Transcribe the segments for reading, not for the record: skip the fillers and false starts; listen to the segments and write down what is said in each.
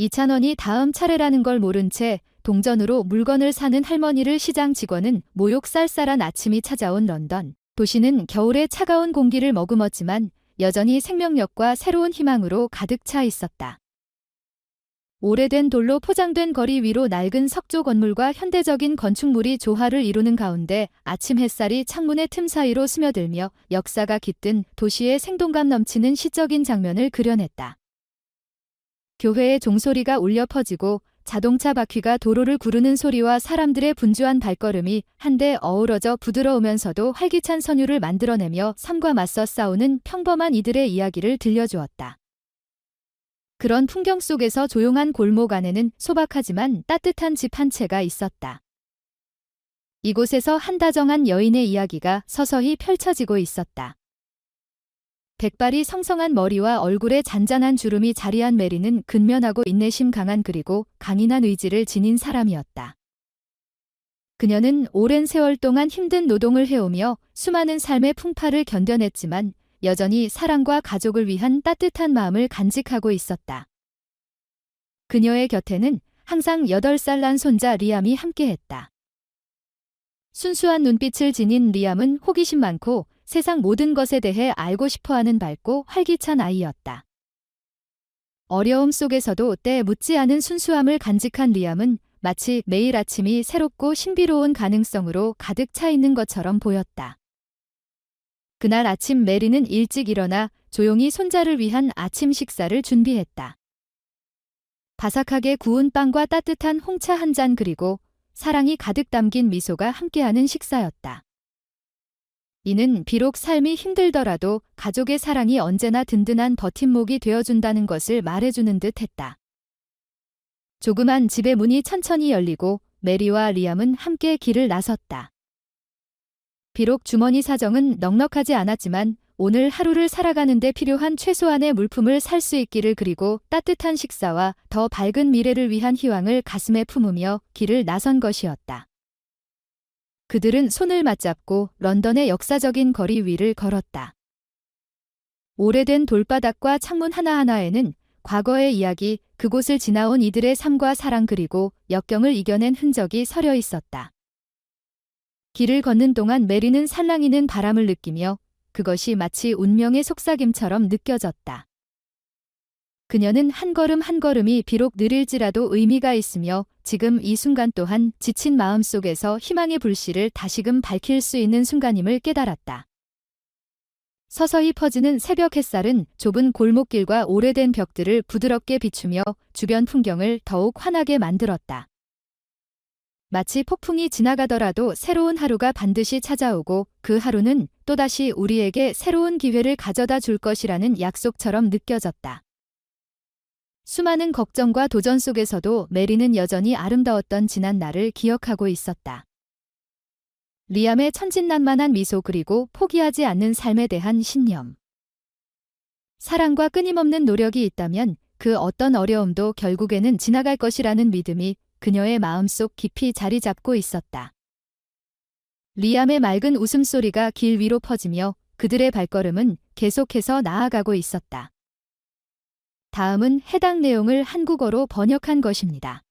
2,000원이 다음 차례라는 걸 모른 채 동전으로 물건을 사는 할머니를 시장 직원은 모욕 쌀쌀한 아침이 찾아온 런던. 도시는 겨울의 차가운 공기를 머금었지만 여전히 생명력과 새로운 희망으로 가득 차 있었다. 오래된 돌로 포장된 거리 위로 낡은 석조 건물과 현대적인 건축물이 조화를 이루는 가운데 아침 햇살이 창문의 틈 사이로 스며들며 역사가 깃든 도시의 생동감 넘치는 시적인 장면을 그려냈다. 교회의 종소리가 울려 퍼지고 자동차 바퀴가 도로를 구르는 소리와 사람들의 분주한 발걸음이 한데 어우러져 부드러우면서도 활기찬 선율을 만들어내며 삶과 맞서 싸우는 평범한 이들의 이야기를 들려주었다. 그런 풍경 속에서 조용한 골목 안에는 소박하지만 따뜻한 집 한 채가 있었다. 이곳에서 한 다정한 여인의 이야기가 서서히 펼쳐지고 있었다. 백발이 성성한 머리와 얼굴에 잔잔한 주름이 자리한 메리는 근면하고 인내심 강한 그리고 강인한 의지를 지닌 사람이었다. 그녀는 오랜 세월 동안 힘든 노동을 해오며 수많은 삶의 풍파를 견뎌냈지만 여전히 사랑과 가족을 위한 따뜻한 마음을 간직하고 있었다. 그녀의 곁에는 항상 8살 난 손자 리암이 함께했다. 순수한 눈빛을 지닌 리암은 호기심 많고 세상 모든 것에 대해 알고 싶어하는 밝고 활기찬 아이였다. 어려움 속에서도 때 묻지 않은 순수함을 간직한 리암은 마치 매일 아침이 새롭고 신비로운 가능성으로 가득 차 있는 것처럼 보였다. 그날 아침 메리는 일찍 일어나 조용히 손자를 위한 아침 식사를 준비했다. 바삭하게 구운 빵과 따뜻한 홍차 한 잔 그리고 사랑이 가득 담긴 미소가 함께하는 식사였다. 이는 비록 삶이 힘들더라도 가족의 사랑이 언제나 든든한 버팀목이 되어준다는 것을 말해주는 듯 했다. 조그만 집의 문이 천천히 열리고 메리와 리암은 함께 길을 나섰다. 비록 주머니 사정은 넉넉하지 않았지만 오늘 하루를 살아가는 데 필요한 최소한의 물품을 살 수 있기를 그리고 따뜻한 식사와 더 밝은 미래를 위한 희망을 가슴에 품으며 길을 나선 것이었다. 그들은 손을 맞잡고 런던의 역사적인 거리 위를 걸었다. 오래된 돌바닥과 창문 하나하나에는 과거의 이야기, 그곳을 지나온 이들의 삶과 사랑 그리고 역경을 이겨낸 흔적이 서려 있었다. 길을 걷는 동안 메리는 살랑이는 바람을 느끼며 그것이 마치 운명의 속삭임처럼 느껴졌다. 그녀는 한 걸음 한 걸음이 비록 느릴지라도 의미가 있으며 지금 이 순간 또한 지친 마음 속에서 희망의 불씨를 다시금 밝힐 수 있는 순간임을 깨달았다. 서서히 퍼지는 새벽 햇살은 좁은 골목길과 오래된 벽들을 부드럽게 비추며 주변 풍경을 더욱 환하게 만들었다. 마치 폭풍이 지나가더라도 새로운 하루가 반드시 찾아오고 그 하루는 또다시 우리에게 새로운 기회를 가져다 줄 것이라는 약속처럼 느껴졌다. 수많은 걱정과 도전 속에서도 메리는 여전히 아름다웠던 지난 날을 기억하고 있었다. 리암의 천진난만한 미소 그리고 포기하지 않는 삶에 대한 신념. 사랑과 끊임없는 노력이 있다면 그 어떤 어려움도 결국에는 지나갈 것이라는 믿음이 그녀의 마음속 깊이 자리 잡고 있었다. 리암의 맑은 웃음소리가 길 위로 퍼지며 그들의 발걸음은 계속해서 나아가고 있었다. 다음은 해당 내용을 한국어로 번역한 것입니다.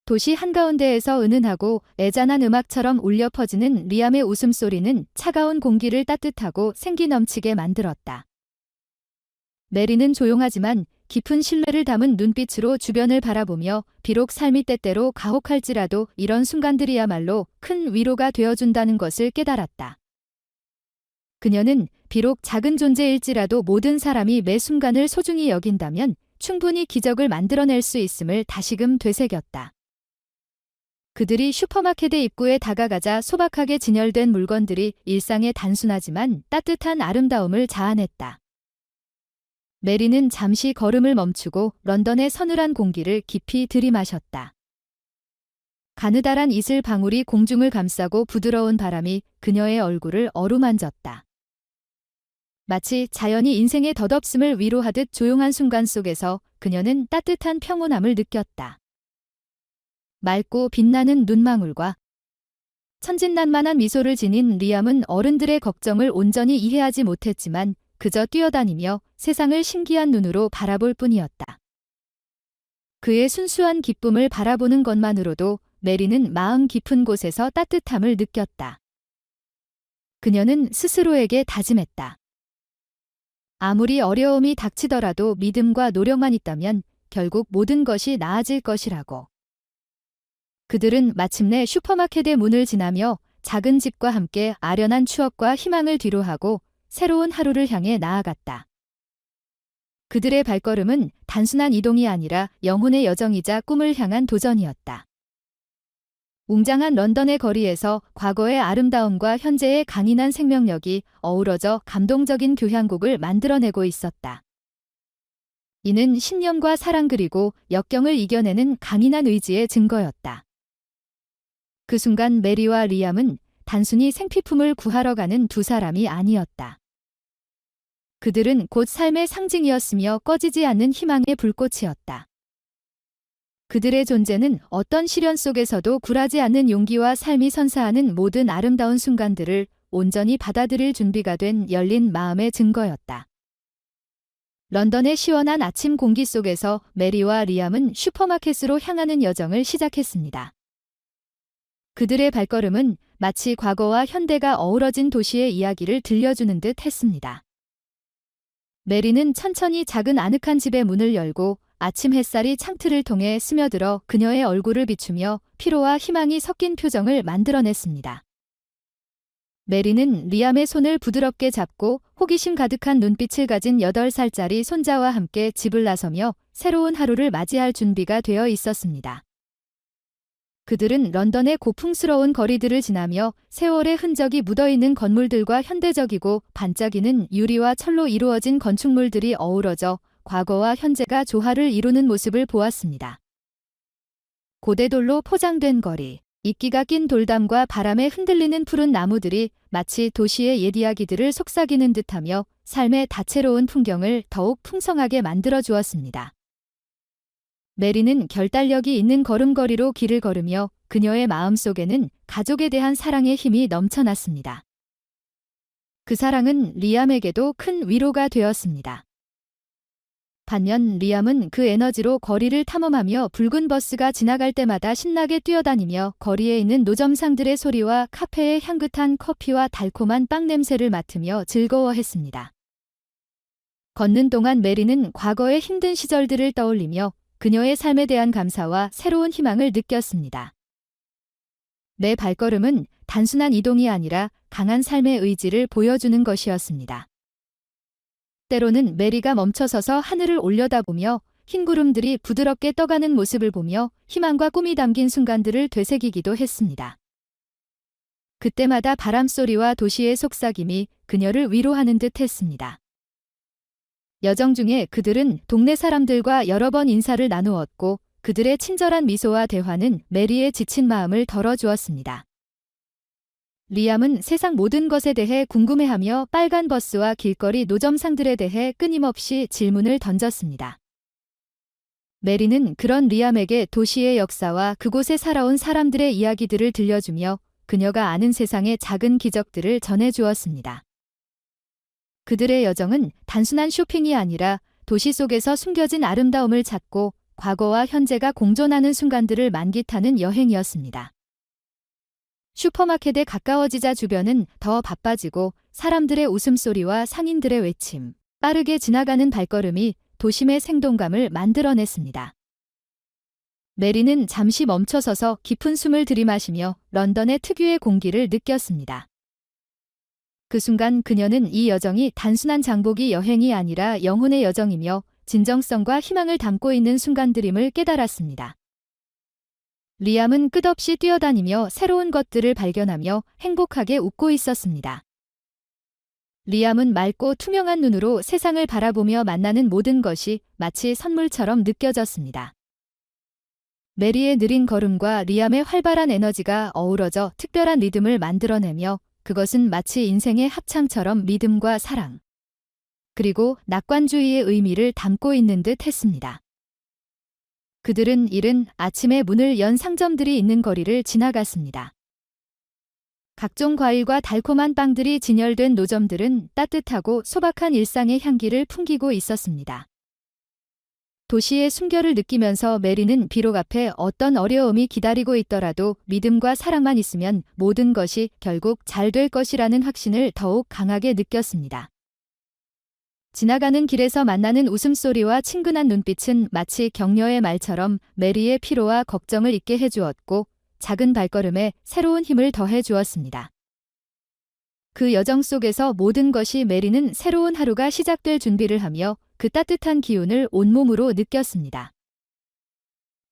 도시 한가운데에서 은은하고 애잔한 음악처럼 울려 퍼지는 리암의 웃음소리는 차가운 공기를 따뜻하고 생기 넘치게 만들었다. 메리는 조용하지만 깊은 신뢰를 담은 눈빛으로 주변을 바라보며 비록 삶이 때때로 가혹할지라도 이런 순간들이야말로 큰 위로가 되어준다는 것을 깨달았다. 그녀는 비록 작은 존재일지라도 모든 사람이 매 순간을 소중히 여긴다면 충분히 기적을 만들어낼 수 있음을 다시금 되새겼다. 그들이 슈퍼마켓의 입구에 다가가자 소박하게 진열된 물건들이 일상의 단순하지만 따뜻한 아름다움을 자아냈다. 메리는 잠시 걸음을 멈추고 런던의 서늘한 공기를 깊이 들이마셨다. 가느다란 이슬 방울이 공중을 감싸고 부드러운 바람이 그녀의 얼굴을 어루만졌다. 마치 자연이 인생의 덧없음을 위로하듯 조용한 순간 속에서 그녀는 따뜻한 평온함을 느꼈다. 맑고 빛나는 눈망울과 천진난만한 미소를 지닌 리암은 어른들의 걱정을 온전히 이해하지 못했지만 그저 뛰어다니며 세상을 신기한 눈으로 바라볼 뿐이었다. 그의 순수한 기쁨을 바라보는 것만으로도 메리는 마음 깊은 곳에서 따뜻함을 느꼈다. 그녀는 스스로에게 다짐했다. 아무리 어려움이 닥치더라도 믿음과 노력만 있다면 결국 모든 것이 나아질 것이라고. 그들은 마침내 슈퍼마켓의 문을 지나며 작은 집과 함께 아련한 추억과 희망을 뒤로하고 새로운 하루를 향해 나아갔다. 그들의 발걸음은 단순한 이동이 아니라 영혼의 여정이자 꿈을 향한 도전이었다. 웅장한 런던의 거리에서 과거의 아름다움과 현재의 강인한 생명력이 어우러져 감동적인 교향곡을 만들어내고 있었다. 이는 신념과 사랑 그리고 역경을 이겨내는 강인한 의지의 증거였다. 그 순간 메리와 리암은 단순히 생필품을 구하러 가는 두 사람이 아니었다. 그들은 곧 삶의 상징이었으며 꺼지지 않는 희망의 불꽃이었다. 그들의 존재는 어떤 시련 속에서도 굴하지 않는 용기와 삶이 선사하는 모든 아름다운 순간들을 온전히 받아들일 준비가 된 열린 마음의 증거였다. 런던의 시원한 아침 공기 속에서 메리와 리암은 슈퍼마켓으로 향하는 여정을 시작했습니다. 그들의 발걸음은 마치 과거와 현대가 어우러진 도시의 이야기를 들려주는 듯 했습니다. 메리는 천천히 작은 아늑한 집의 문을 열고 아침 햇살이 창틀을 통해 스며들어 그녀의 얼굴을 비추며 피로와 희망이 섞인 표정을 만들어냈습니다. 메리는 리암의 손을 부드럽게 잡고 호기심 가득한 눈빛을 가진 8살짜리 손자와 함께 집을 나서며 새로운 하루를 맞이할 준비가 되어 있었습니다. 그들은 런던의 고풍스러운 거리들을 지나며 세월의 흔적이 묻어있는 건물들과 현대적이고 반짝이는 유리와 철로 이루어진 건축물들이 어우러져 과거와 현재가 조화를 이루는 모습을 보았습니다. 고대돌로 포장된 거리, 이끼가 낀 돌담과 바람에 흔들리는 푸른 나무들이 마치 도시의 옛 이야기들을 속삭이는 듯하며 삶의 다채로운 풍경을 더욱 풍성하게 만들어 주었습니다. 메리는 결단력이 있는 걸음걸이로 길을 걸으며 그녀의 마음속에는 가족에 대한 사랑의 힘이 넘쳐났습니다. 그 사랑은 리암에게도 큰 위로가 되었습니다. 반면 리암은 그 에너지로 거리를 탐험하며 붉은 버스가 지나갈 때마다 신나게 뛰어다니며 거리에 있는 노점상들의 소리와 카페의 향긋한 커피와 달콤한 빵 냄새를 맡으며 즐거워했습니다. 걷는 동안 메리는 과거의 힘든 시절들을 떠올리며 그녀의 삶에 대한 감사와 새로운 희망을 느꼈습니다. 내 발걸음은 단순한 이동이 아니라 강한 삶의 의지를 보여주는 것이었습니다. 때로는 메리가 멈춰서서 하늘을 올려다보며 흰 구름들이 부드럽게 떠가는 모습을 보며 희망과 꿈이 담긴 순간들을 되새기기도 했습니다. 그때마다 바람소리와 도시의 속삭임이 그녀를 위로하는 듯 했습니다. 여정 중에 그들은 동네 사람들과 여러 번 인사를 나누었고 그들의 친절한 미소와 대화는 메리의 지친 마음을 덜어주었습니다. 리암은 세상 모든 것에 대해 궁금해하며 빨간 버스와 길거리 노점상들에 대해 끊임없이 질문을 던졌습니다. 메리는 그런 리암에게 도시의 역사와 그곳에 살아온 사람들의 이야기들을 들려주며 그녀가 아는 세상의 작은 기적들을 전해주었습니다. 그들의 여정은 단순한 쇼핑이 아니라 도시 속에서 숨겨진 아름다움을 찾고 과거와 현재가 공존하는 순간들을 만끽하는 여행이었습니다. 슈퍼마켓에 가까워지자 주변은 더 바빠지고 사람들의 웃음소리와 상인들의 외침, 빠르게 지나가는 발걸음이 도심의 생동감을 만들어냈습니다. 메리는 잠시 멈춰서서 깊은 숨을 들이마시며 런던의 특유의 공기를 느꼈습니다. 그 순간 그녀는 이 여정이 단순한 장보기 여행이 아니라 영혼의 여정이며 진정성과 희망을 담고 있는 순간들임을 깨달았습니다. 리암은 끝없이 뛰어다니며 새로운 것들을 발견하며 행복하게 웃고 있었습니다. 리암은 맑고 투명한 눈으로 세상을 바라보며 만나는 모든 것이 마치 선물처럼 느껴졌습니다. 메리의 느린 걸음과 리암의 활발한 에너지가 어우러져 특별한 리듬을 만들어내며 그것은 마치 인생의 합창처럼 믿음과 사랑, 그리고 낙관주의의 의미를 담고 있는 듯 했습니다. 그들은 이른 아침에 문을 연 상점들이 있는 거리를 지나갔습니다. 각종 과일과 달콤한 빵들이 진열된 노점들은 따뜻하고 소박한 일상의 향기를 풍기고 있었습니다. 도시의 숨결을 느끼면서 메리는 비록 앞에 어떤 어려움이 기다리고 있더라도 믿음과 사랑만 있으면 모든 것이 결국 잘 될 것이라는 확신을 더욱 강하게 느꼈습니다. 지나가는 길에서 만나는 웃음소리와 친근한 눈빛은 마치 격려의 말처럼 메리의 피로와 걱정을 잊게 해주었고 작은 발걸음에 새로운 힘을 더해 주었습니다. 그 여정 속에서 모든 것이 메리는 새로운 하루가 시작될 준비를 하며 그 따뜻한 기운을 온몸으로 느꼈습니다.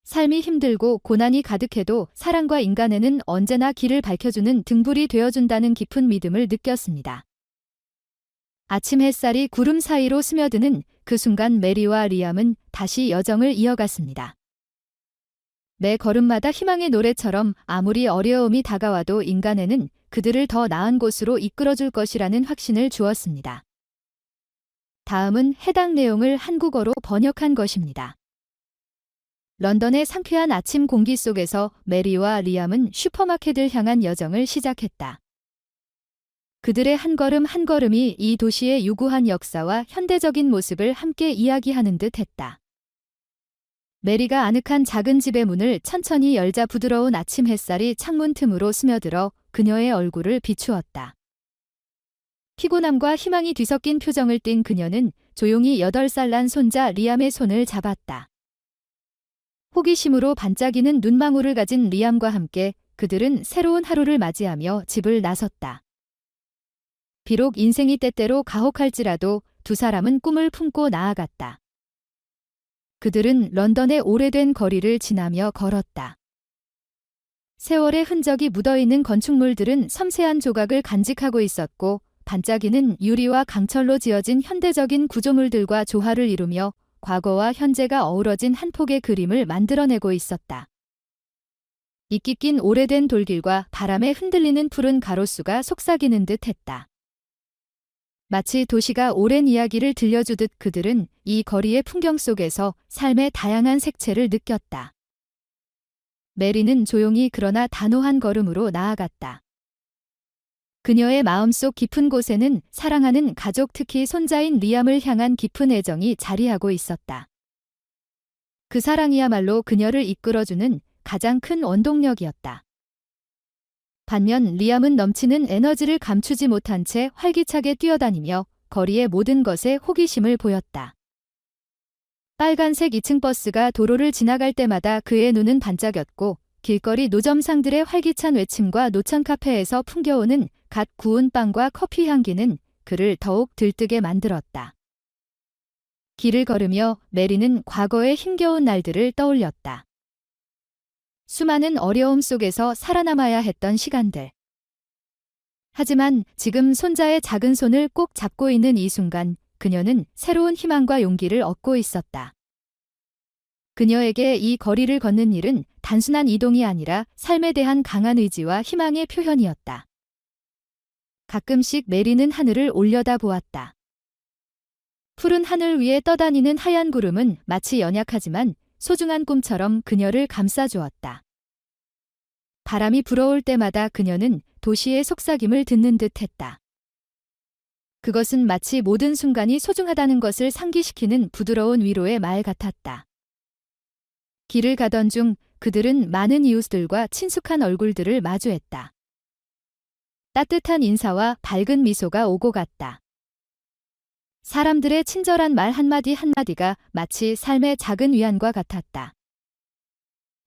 삶이 힘들고 고난이 가득해도 사랑과 인간에는 언제나 길을 밝혀주는 등불이 되어준다는 깊은 믿음을 느꼈습니다. 아침 햇살이 구름 사이로 스며드는 그 순간 메리와 리암은 다시 여정을 이어갔습니다. 매 걸음마다 희망의 노래처럼 아무리 어려움이 다가와도 인간에는 그들을 더 나은 곳으로 이끌어줄 것이라는 확신을 주었습니다. 다음은 해당 내용을 한국어로 번역한 것입니다. 런던의 상쾌한 아침 공기 속에서 메리와 리암은 슈퍼마켓을 향한 여정을 시작했다. 그들의 한 걸음 한 걸음이 이 도시의 유구한 역사와 현대적인 모습을 함께 이야기하는 듯 했다. 메리가 아늑한 작은 집의 문을 천천히 열자 부드러운 아침 햇살이 창문 틈으로 스며들어 그녀의 얼굴을 비추었다. 피곤함과 희망이 뒤섞인 표정을 띤 그녀는 조용히 8살 난 손자 리암의 손을 잡았다. 호기심으로 반짝이는 눈망울을 가진 리암과 함께 그들은 새로운 하루를 맞이하며 집을 나섰다. 비록 인생이 때때로 가혹할지라도 두 사람은 꿈을 품고 나아갔다. 그들은 런던의 오래된 거리를 지나며 걸었다. 세월의 흔적이 묻어있는 건축물들은 섬세한 조각을 간직하고 있었고 반짝이는 유리와 강철로 지어진 현대적인 구조물들과 조화를 이루며 과거와 현재가 어우러진 한 폭의 그림을 만들어내고 있었다. 이끼 낀 오래된 돌길과 바람에 흔들리는 푸른 가로수가 속삭이는 듯 했다. 마치 도시가 오랜 이야기를 들려주듯 그들은 이 거리의 풍경 속에서 삶의 다양한 색채를 느꼈다. 메리는 조용히 그러나 단호한 걸음으로 나아갔다. 그녀의 마음속 깊은 곳에는 사랑하는 가족 특히 손자인 리암을 향한 깊은 애정이 자리하고 있었다. 그 사랑이야말로 그녀를 이끌어주는 가장 큰 원동력이었다. 반면 리암은 넘치는 에너지를 감추지 못한 채 활기차게 뛰어다니며 거리의 모든 것에 호기심을 보였다. 빨간색 2층 버스가 도로를 지나갈 때마다 그의 눈은 반짝였고 길거리 노점상들의 활기찬 외침과 노천 카페에서 풍겨오는 갓 구운 빵과 커피 향기는 그를 더욱 들뜨게 만들었다. 길을 걸으며 메리는 과거의 힘겨운 날들을 떠올렸다. 수많은 어려움 속에서 살아남아야 했던 시간들. 하지만 지금 손자의 작은 손을 꼭 잡고 있는 이 순간 그녀는 새로운 희망과 용기를 얻고 있었다. 그녀에게 이 거리를 걷는 일은 단순한 이동이 아니라 삶에 대한 강한 의지와 희망의 표현이었다. 가끔씩 메리는 하늘을 올려다보았다. 푸른 하늘 위에 떠다니는 하얀 구름은 마치 연약하지만 소중한 꿈처럼 그녀를 감싸주었다. 바람이 불어올 때마다 그녀는 도시의 속삭임을 듣는 듯 했다. 그것은 마치 모든 순간이 소중하다는 것을 상기시키는 부드러운 위로의 말 같았다. 길을 가던 중 그들은 많은 이웃들과 친숙한 얼굴들을 마주했다. 따뜻한 인사와 밝은 미소가 오고 갔다. 사람들의 친절한 말 한마디 한마디가 마치 삶의 작은 위안과 같았다.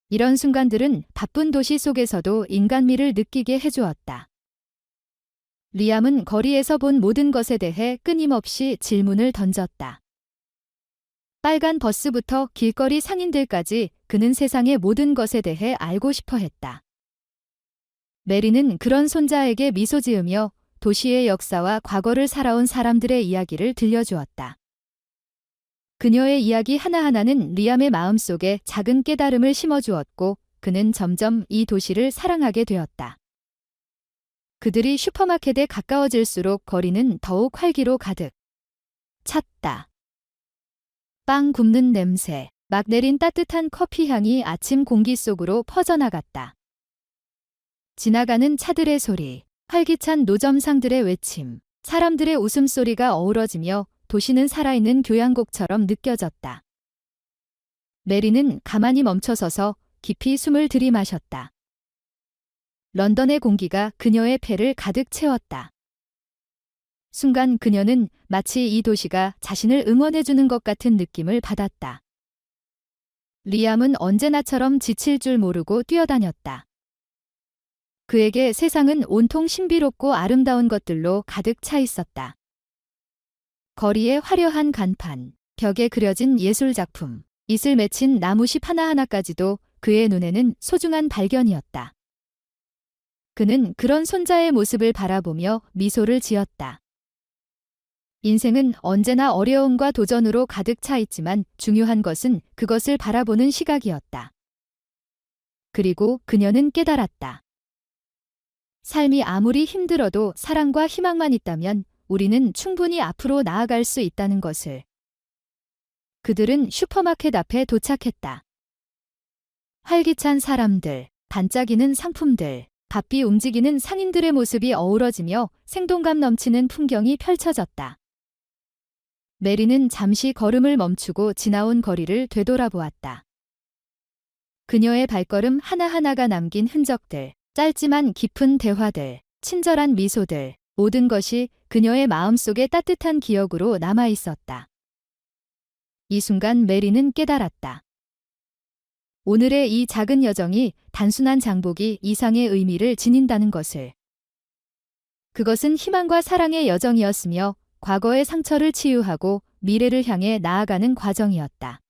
이런 순간들은 바쁜 도시 속에서도 인간미를 느끼게 해주었다. 리암은 거리에서 본 모든 것에 대해 끊임없이 질문을 던졌다. 빨간 버스부터 길거리 상인들까지 그는 세상의 모든 것에 대해 알고 싶어 했다. 메리는 그런 손자에게 미소 지으며 도시의 역사와 과거를 살아온 사람들의 이야기를 들려주었다. 그녀의 이야기 하나하나는 리암의 마음속에 작은 깨달음을 심어주었고 그는 점점 이 도시를 사랑하게 되었다. 그들이 슈퍼마켓에 가까워질수록 거리는 더욱 활기로 가득 찼다. 빵 굽는 냄새, 막 내린 따뜻한 커피 향이 아침 공기 속으로 퍼져나갔다. 지나가는 차들의 소리, 활기찬 노점상들의 외침, 사람들의 웃음소리가 어우러지며 도시는 살아있는 교향곡처럼 느껴졌다. 메리는 가만히 멈춰서서 깊이 숨을 들이마셨다. 런던의 공기가 그녀의 폐를 가득 채웠다. 순간 그녀는 마치 이 도시가 자신을 응원해주는 것 같은 느낌을 받았다. 리암은 언제나처럼 지칠 줄 모르고 뛰어다녔다. 그에게 세상은 온통 신비롭고 아름다운 것들로 가득 차 있었다. 거리의 화려한 간판, 벽에 그려진 예술작품, 이슬 맺힌 나무십 하나하나까지도 그의 눈에는 소중한 발견이었다. 그는 그런 손자의 모습을 바라보며 미소를 지었다. 인생은 언제나 어려움과 도전으로 가득 차 있지만 중요한 것은 그것을 바라보는 시각이었다. 그리고 그녀는 깨달았다. 삶이 아무리 힘들어도 사랑과 희망만 있다면 우리는 충분히 앞으로 나아갈 수 있다는 것을. 그들은 슈퍼마켓 앞에 도착했다. 활기찬 사람들, 반짝이는 상품들, 바삐 움직이는 상인들의 모습이 어우러지며 생동감 넘치는 풍경이 펼쳐졌다. 메리는 잠시 걸음을 멈추고 지나온 거리를 되돌아보았다. 그녀의 발걸음 하나하나가 남긴 흔적들, 짧지만 깊은 대화들, 친절한 미소들, 모든 것이 그녀의 마음속에 따뜻한 기억으로 남아 있었다. 이 순간 메리는 깨달았다. 오늘의 이 작은 여정이 단순한 장복이 이상의 의미를 지닌다는 것을. 그것은 희망과 사랑의 여정이었으며 과거의 상처를 치유하고 미래를 향해 나아가는 과정이었다.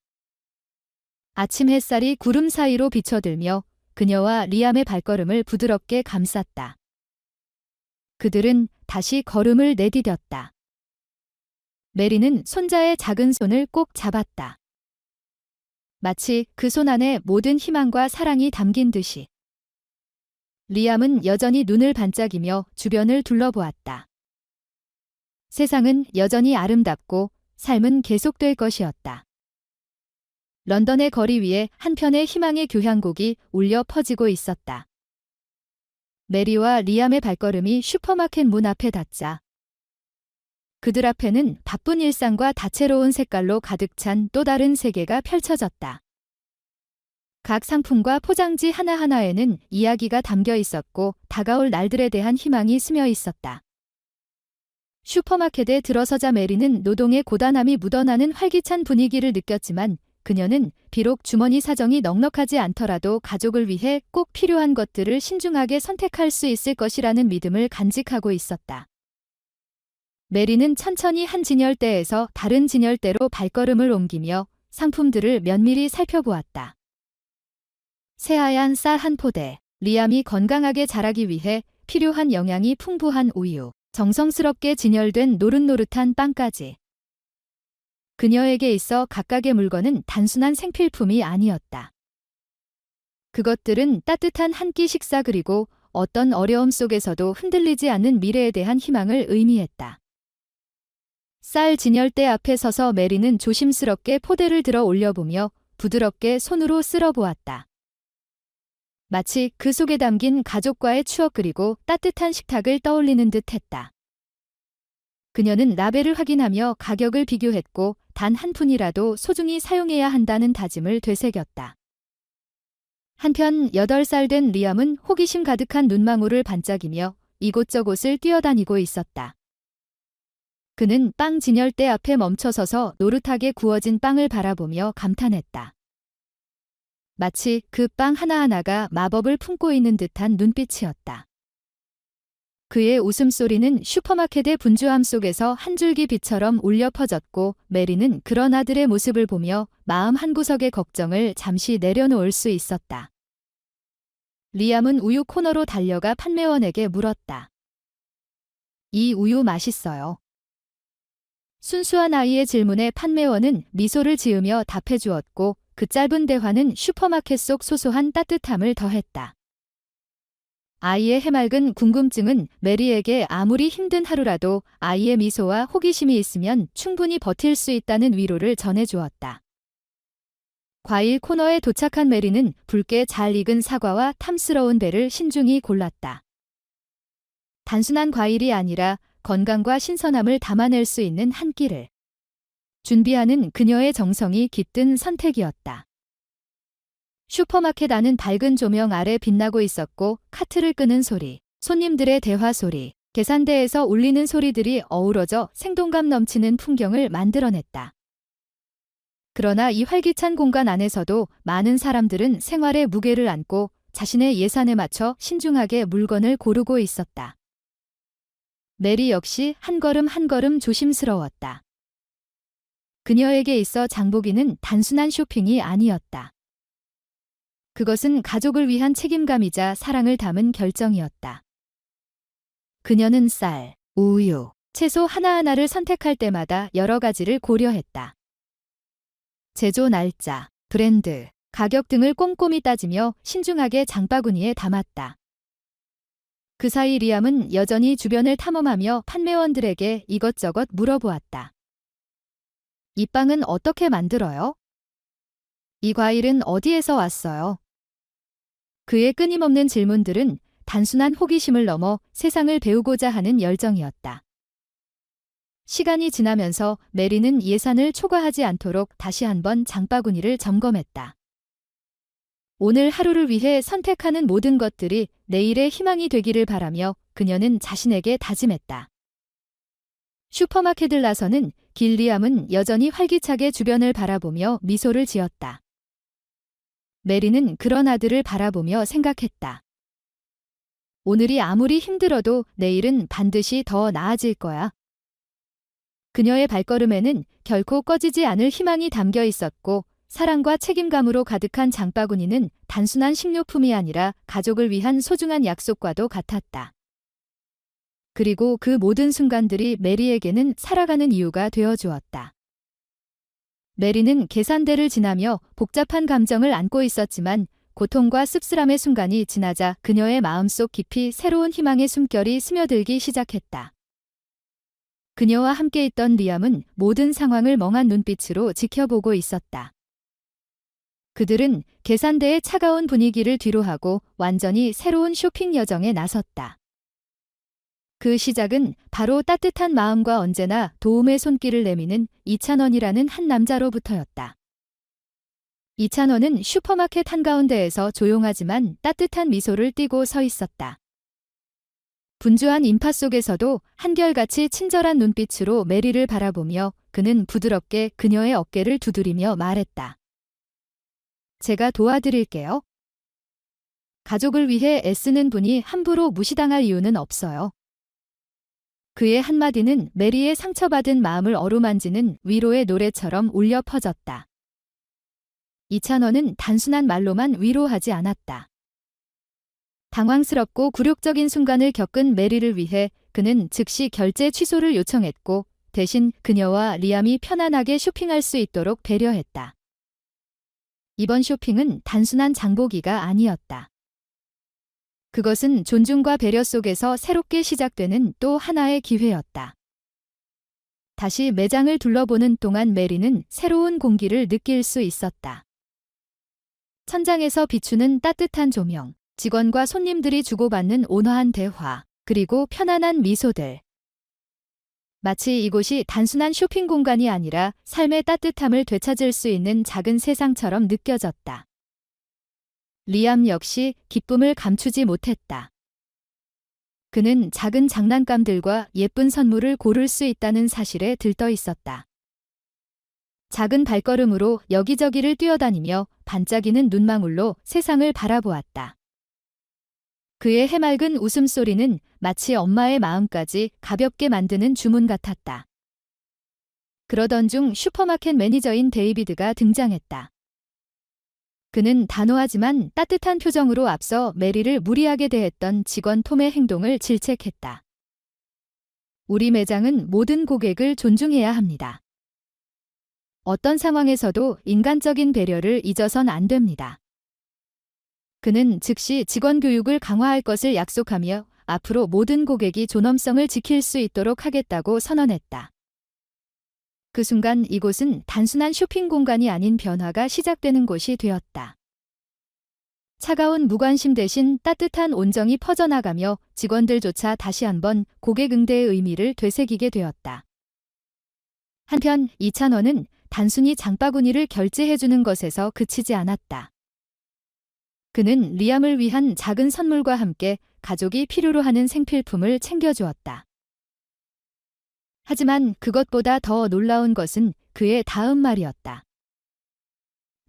아침 햇살이 구름 사이로 비춰들며 그녀와 리암의 발걸음을 부드럽게 감쌌다. 그들은 다시 걸음을 내디뎠다. 메리는 손자의 작은 손을 꼭 잡았다. 마치 그 손 안에 모든 희망과 사랑이 담긴 듯이. 리암은 여전히 눈을 반짝이며 주변을 둘러보았다. 세상은 여전히 아름답고 삶은 계속될 것이었다. 런던의 거리 위에 한편의 희망의 교향곡이 울려 퍼지고 있었다. 메리와 리암의 발걸음이 슈퍼마켓 문 앞에 닿자 그들 앞에는 바쁜 일상과 다채로운 색깔로 가득 찬 또 다른 세계가 펼쳐졌다. 각 상품과 포장지 하나하나에는 이야기가 담겨 있었고 다가올 날들에 대한 희망이 스며 있었다. 슈퍼마켓에 들어서자 메리는 노동의 고단함이 묻어나는 활기찬 분위기를 느꼈지만 그녀는 비록 주머니 사정이 넉넉하지 않더라도 가족을 위해 꼭 필요한 것들을 신중하게 선택할 수 있을 것이라는 믿음을 간직하고 있었다. 메리는 천천히 한 진열대에서 다른 진열대로 발걸음을 옮기며 상품들을 면밀히 살펴보았다. 새하얀 쌀 한 포대, 리암이 건강하게 자라기 위해 필요한 영양이 풍부한 우유, 정성스럽게 진열된 노릇노릇한 빵까지. 그녀에게 있어 각각의 물건은 단순한 생필품이 아니었다. 그것들은 따뜻한 한 끼 식사 그리고 어떤 어려움 속에서도 흔들리지 않는 미래에 대한 희망을 의미했다. 쌀 진열대 앞에 서서 메리는 조심스럽게 포대를 들어 올려보며 부드럽게 손으로 쓸어보았다. 마치 그 속에 담긴 가족과의 추억 그리고 따뜻한 식탁을 떠올리는 듯 했다. 그녀는 라벨을 확인하며 가격을 비교했고 단 한 푼이라도 소중히 사용해야 한다는 다짐을 되새겼다. 한편 8살 된 리암은 호기심 가득한 눈망울을 반짝이며 이곳저곳을 뛰어다니고 있었다. 그는 빵 진열대 앞에 멈춰서서 노릇하게 구워진 빵을 바라보며 감탄했다. 마치 그 빵 하나하나가 마법을 품고 있는 듯한 눈빛이었다. 그의 웃음소리는 슈퍼마켓의 분주함 속에서 한 줄기 빛처럼 울려 퍼졌고 메리는 그런 아들의 모습을 보며 마음 한구석의 걱정을 잠시 내려놓을 수 있었다. 리암은 우유 코너로 달려가 판매원에게 물었다. 이 우유 맛있어요. 순수한 아이의 질문에 판매원은 미소를 지으며 답해 주었고 그 짧은 대화는 슈퍼마켓 속 소소한 따뜻함을 더했다. 아이의 해맑은 궁금증은 메리에게 아무리 힘든 하루라도 아이의 미소와 호기심이 있으면 충분히 버틸 수 있다는 위로를 전해주었다. 과일 코너에 도착한 메리는 붉게 잘 익은 사과와 탐스러운 배를 신중히 골랐다. 단순한 과일이 아니라 건강과 신선함을 담아낼 수 있는 한 끼를 준비하는 그녀의 정성이 깃든 선택이었다. 슈퍼마켓 안은 밝은 조명 아래 빛나고 있었고 카트를 끄는 소리, 손님들의 대화 소리, 계산대에서 울리는 소리들이 어우러져 생동감 넘치는 풍경을 만들어냈다. 그러나 이 활기찬 공간 안에서도 많은 사람들은 생활의 무게를 안고 자신의 예산에 맞춰 신중하게 물건을 고르고 있었다. 메리 역시 한 걸음 한 걸음 조심스러웠다. 그녀에게 있어 장보기는 단순한 쇼핑이 아니었다. 그것은 가족을 위한 책임감이자 사랑을 담은 결정이었다. 그녀는 쌀, 우유, 채소 하나하나를 선택할 때마다 여러 가지를 고려했다. 제조 날짜, 브랜드, 가격 등을 꼼꼼히 따지며 신중하게 장바구니에 담았다. 그 사이 리암은 여전히 주변을 탐험하며 판매원들에게 이것저것 물어보았다. 이 빵은 어떻게 만들어요? 이 과일은 어디에서 왔어요? 그의 끊임없는 질문들은 단순한 호기심을 넘어 세상을 배우고자 하는 열정이었다. 시간이 지나면서 메리는 예산을 초과하지 않도록 다시 한번 장바구니를 점검했다. 오늘 하루를 위해 선택하는 모든 것들이 내일의 희망이 되기를 바라며 그녀는 자신에게 다짐했다. 슈퍼마켓을 나서는 길 리암은 여전히 활기차게 주변을 바라보며 미소를 지었다. 메리는 그런 아들을 바라보며 생각했다. 오늘이 아무리 힘들어도 내일은 반드시 더 나아질 거야. 그녀의 발걸음에는 결코 꺼지지 않을 희망이 담겨 있었고 사랑과 책임감으로 가득한 장바구니는 단순한 식료품이 아니라 가족을 위한 소중한 약속과도 같았다. 그리고 그 모든 순간들이 메리에게는 살아가는 이유가 되어주었다. 메리는 계산대를 지나며 복잡한 감정을 안고 있었지만 고통과 씁쓸함의 순간이 지나자 그녀의 마음속 깊이 새로운 희망의 숨결이 스며들기 시작했다. 그녀와 함께 있던 리암은 모든 상황을 멍한 눈빛으로 지켜보고 있었다. 그들은 계산대의 차가운 분위기를 뒤로하고 완전히 새로운 쇼핑 여정에 나섰다. 그 시작은 바로 따뜻한 마음과 언제나 도움의 손길을 내미는 이찬원이라는 한 남자로부터였다. 이찬원은 슈퍼마켓 한가운데에서 조용하지만 따뜻한 미소를 띠고 서 있었다. 분주한 인파 속에서도 한결같이 친절한 눈빛으로 메리를 바라보며 그는 부드럽게 그녀의 어깨를 두드리며 말했다. 제가 도와드릴게요. 가족을 위해 애쓰는 분이 함부로 무시당할 이유는 없어요. 그의 한마디는 메리의 상처받은 마음을 어루만지는 위로의 노래처럼 울려 퍼졌다. 이찬원은 단순한 말로만 위로하지 않았다. 당황스럽고 굴욕적인 순간을 겪은 메리를 위해 그는 즉시 결제 취소를 요청했고 대신 그녀와 리암이 편안하게 쇼핑할 수 있도록 배려했다. 이번 쇼핑은 단순한 장보기가 아니었다. 그것은 존중과 배려 속에서 새롭게 시작되는 또 하나의 기회였다. 다시 매장을 둘러보는 동안 메리는 새로운 공기를 느낄 수 있었다. 천장에서 비추는 따뜻한 조명, 직원과 손님들이 주고받는 온화한 대화, 그리고 편안한 미소들. 마치 이곳이 단순한 쇼핑 공간이 아니라 삶의 따뜻함을 되찾을 수 있는 작은 세상처럼 느껴졌다. 리암 역시 기쁨을 감추지 못했다. 그는 작은 장난감들과 예쁜 선물을 고를 수 있다는 사실에 들떠 있었다. 작은 발걸음으로 여기저기를 뛰어다니며 반짝이는 눈망울로 세상을 바라보았다. 그의 해맑은 웃음소리는 마치 엄마의 마음까지 가볍게 만드는 주문 같았다. 그러던 중 슈퍼마켓 매니저인 데이비드가 등장했다. 그는 단호하지만 따뜻한 표정으로 앞서 메리를 무리하게 대했던 직원 톰의 행동을 질책했다. 우리 매장은 모든 고객을 존중해야 합니다. 어떤 상황에서도 인간적인 배려를 잊어선 안 됩니다. 그는 즉시 직원 교육을 강화할 것을 약속하며 앞으로 모든 고객이 존엄성을 지킬 수 있도록 하겠다고 선언했다. 그 순간 이곳은 단순한 쇼핑 공간이 아닌 변화가 시작되는 곳이 되었다. 차가운 무관심 대신 따뜻한 온정이 퍼져나가며 직원들조차 다시 한번 고객 응대의 의미를 되새기게 되었다. 한편 이찬원은 단순히 장바구니를 결제해주는 것에서 그치지 않았다. 그는 리암을 위한 작은 선물과 함께 가족이 필요로 하는 생필품을 챙겨주었다. 하지만 그것보다 더 놀라운 것은 그의 다음 말이었다.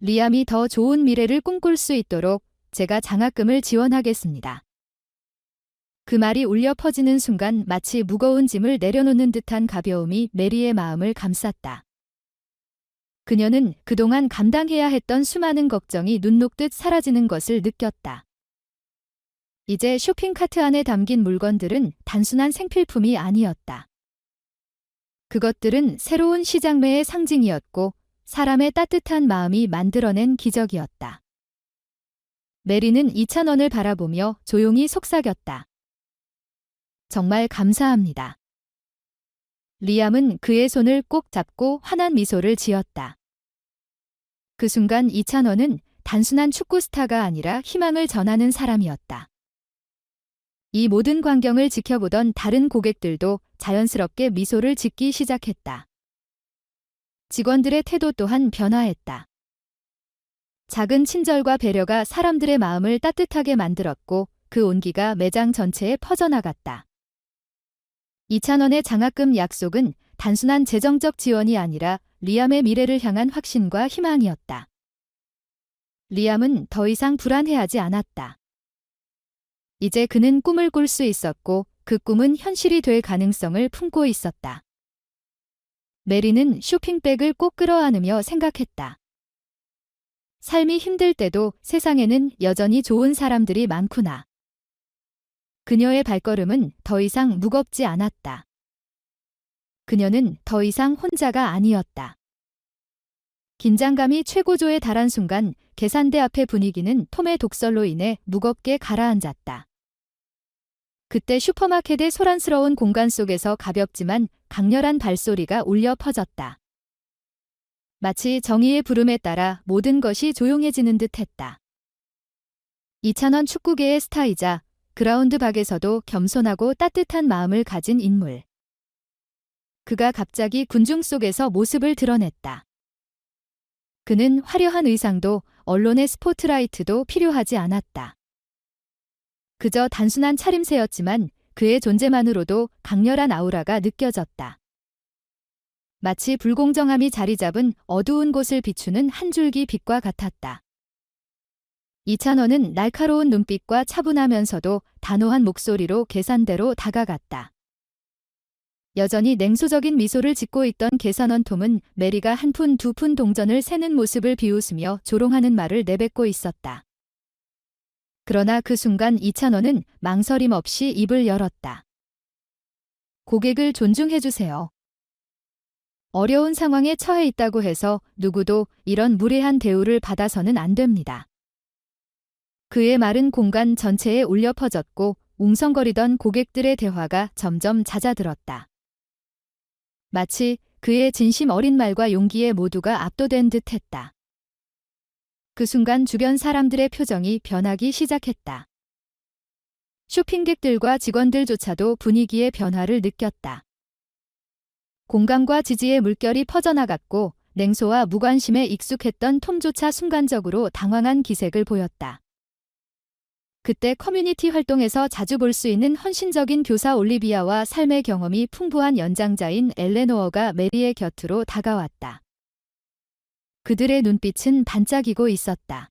리암이 더 좋은 미래를 꿈꿀 수 있도록 제가 장학금을 지원하겠습니다. 그 말이 울려 퍼지는 순간 마치 무거운 짐을 내려놓는 듯한 가벼움이 메리의 마음을 감쌌다. 그녀는 그동안 감당해야 했던 수많은 걱정이 눈 녹듯 사라지는 것을 느꼈다. 이제 쇼핑카트 안에 담긴 물건들은 단순한 생필품이 아니었다. 그것들은 새로운 시장매의 상징이었고 사람의 따뜻한 마음이 만들어낸 기적이었다. 메리는 2,000원을 바라보며 조용히 속삭였다. 정말 감사합니다. 리암은 그의 손을 꼭 잡고 환한 미소를 지었다. 그 순간 2,000원은 단순한 축구 스타가 아니라 희망을 전하는 사람이었다. 이 모든 광경을 지켜보던 다른 고객들도 자연스럽게 미소를 짓기 시작했다. 직원들의 태도 또한 변화했다. 작은 친절과 배려가 사람들의 마음을 따뜻하게 만들었고 그 온기가 매장 전체에 퍼져나갔다. 2,000원의 장학금 약속은 단순한 재정적 지원이 아니라 리암의 미래를 향한 확신과 희망이었다. 리암은 더 이상 불안해하지 않았다. 이제 그는 꿈을 꿀 수 있었고 그 꿈은 현실이 될 가능성을 품고 있었다. 메리는 쇼핑백을 꼭 끌어안으며 생각했다. 삶이 힘들 때도 세상에는 여전히 좋은 사람들이 많구나. 그녀의 발걸음은 더 이상 무겁지 않았다. 그녀는 더 이상 혼자가 아니었다. 긴장감이 최고조에 달한 순간 계산대 앞의 분위기는 톰의 독설로 인해 무겁게 가라앉았다. 그때 슈퍼마켓의 소란스러운 공간 속에서 가볍지만 강렬한 발소리가 울려 퍼졌다. 마치 정의의 부름에 따라 모든 것이 조용해지는 듯했다. 2,000원 축구계의 스타이자 그라운드박에서도 겸손하고 따뜻한 마음을 가진 인물. 그가 갑자기 군중 속에서 모습을 드러냈다. 그는 화려한 의상도 언론의 스포트라이트도 필요하지 않았다. 그저 단순한 차림새였지만 그의 존재만으로도 강렬한 아우라가 느껴졌다. 마치 불공정함이 자리 잡은 어두운 곳을 비추는 한 줄기 빛과 같았다. 2,000원은 날카로운 눈빛과 차분하면서도 단호한 목소리로 계산대로 다가갔다. 여전히 냉소적인 미소를 짓고 있던 계산원 톰은 메리가 한 푼 두 푼 동전을 세는 모습을 비웃으며 조롱하는 말을 내뱉고 있었다. 그러나 그 순간 2,000원은 망설임 없이 입을 열었다. 고객을 존중해주세요. 어려운 상황에 처해 있다고 해서 누구도 이런 무례한 대우를 받아서는 안 됩니다. 그의 말은 공간 전체에 울려 퍼졌고 웅성거리던 고객들의 대화가 점점 잦아들었다. 마치 그의 진심 어린 말과 용기에 모두가 압도된 듯했다. 그 순간 주변 사람들의 표정이 변하기 시작했다. 쇼핑객들과 직원들조차도 분위기의 변화를 느꼈다. 공감과 지지의 물결이 퍼져나갔고 냉소와 무관심에 익숙했던 톰조차 순간적으로 당황한 기색을 보였다. 그때 커뮤니티 활동에서 자주 볼 수 있는 헌신적인 교사 올리비아와 삶의 경험이 풍부한 연장자인 엘레노어가 메리의 곁으로 다가왔다. 그들의 눈빛은 반짝이고 있었다.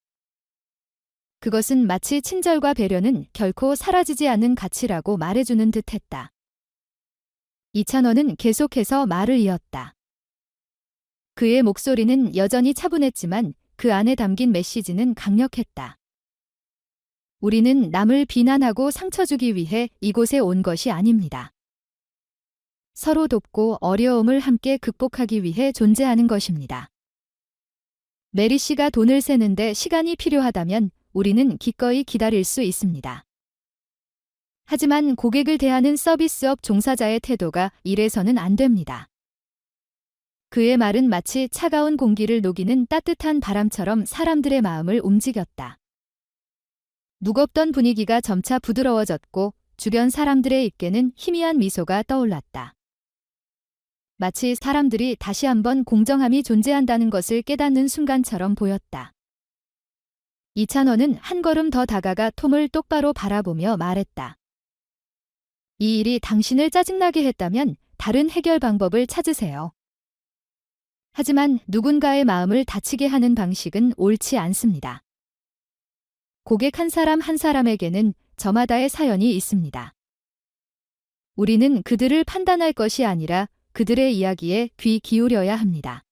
그것은 마치 친절과 배려는 결코 사라지지 않는 가치라고 말해주는 듯했다. 2,000원은 계속해서 말을 이었다. 그의 목소리는 여전히 차분했지만 그 안에 담긴 메시지는 강력했다. 우리는 남을 비난하고 상처 주기 위해 이곳에 온 것이 아닙니다. 서로 돕고 어려움을 함께 극복하기 위해 존재하는 것입니다. 메리 씨가 돈을 세는데 시간이 필요하다면 우리는 기꺼이 기다릴 수 있습니다. 하지만 고객을 대하는 서비스업 종사자의 태도가 이래서는 안 됩니다. 그의 말은 마치 차가운 공기를 녹이는 따뜻한 바람처럼 사람들의 마음을 움직였다. 무겁던 분위기가 점차 부드러워졌고 주변 사람들의 입에는 희미한 미소가 떠올랐다. 마치 사람들이 다시 한번 공정함이 존재한다는 것을 깨닫는 순간처럼 보였다. 이찬원은 한 걸음 더 다가가 톰을 똑바로 바라보며 말했다. 이 일이 당신을 짜증나게 했다면 다른 해결 방법을 찾으세요. 하지만 누군가의 마음을 다치게 하는 방식은 옳지 않습니다. 고객 한 사람 한 사람에게는 저마다의 사연이 있습니다. 우리는 그들을 판단할 것이 아니라 그들의 이야기에 귀 기울여야 합니다.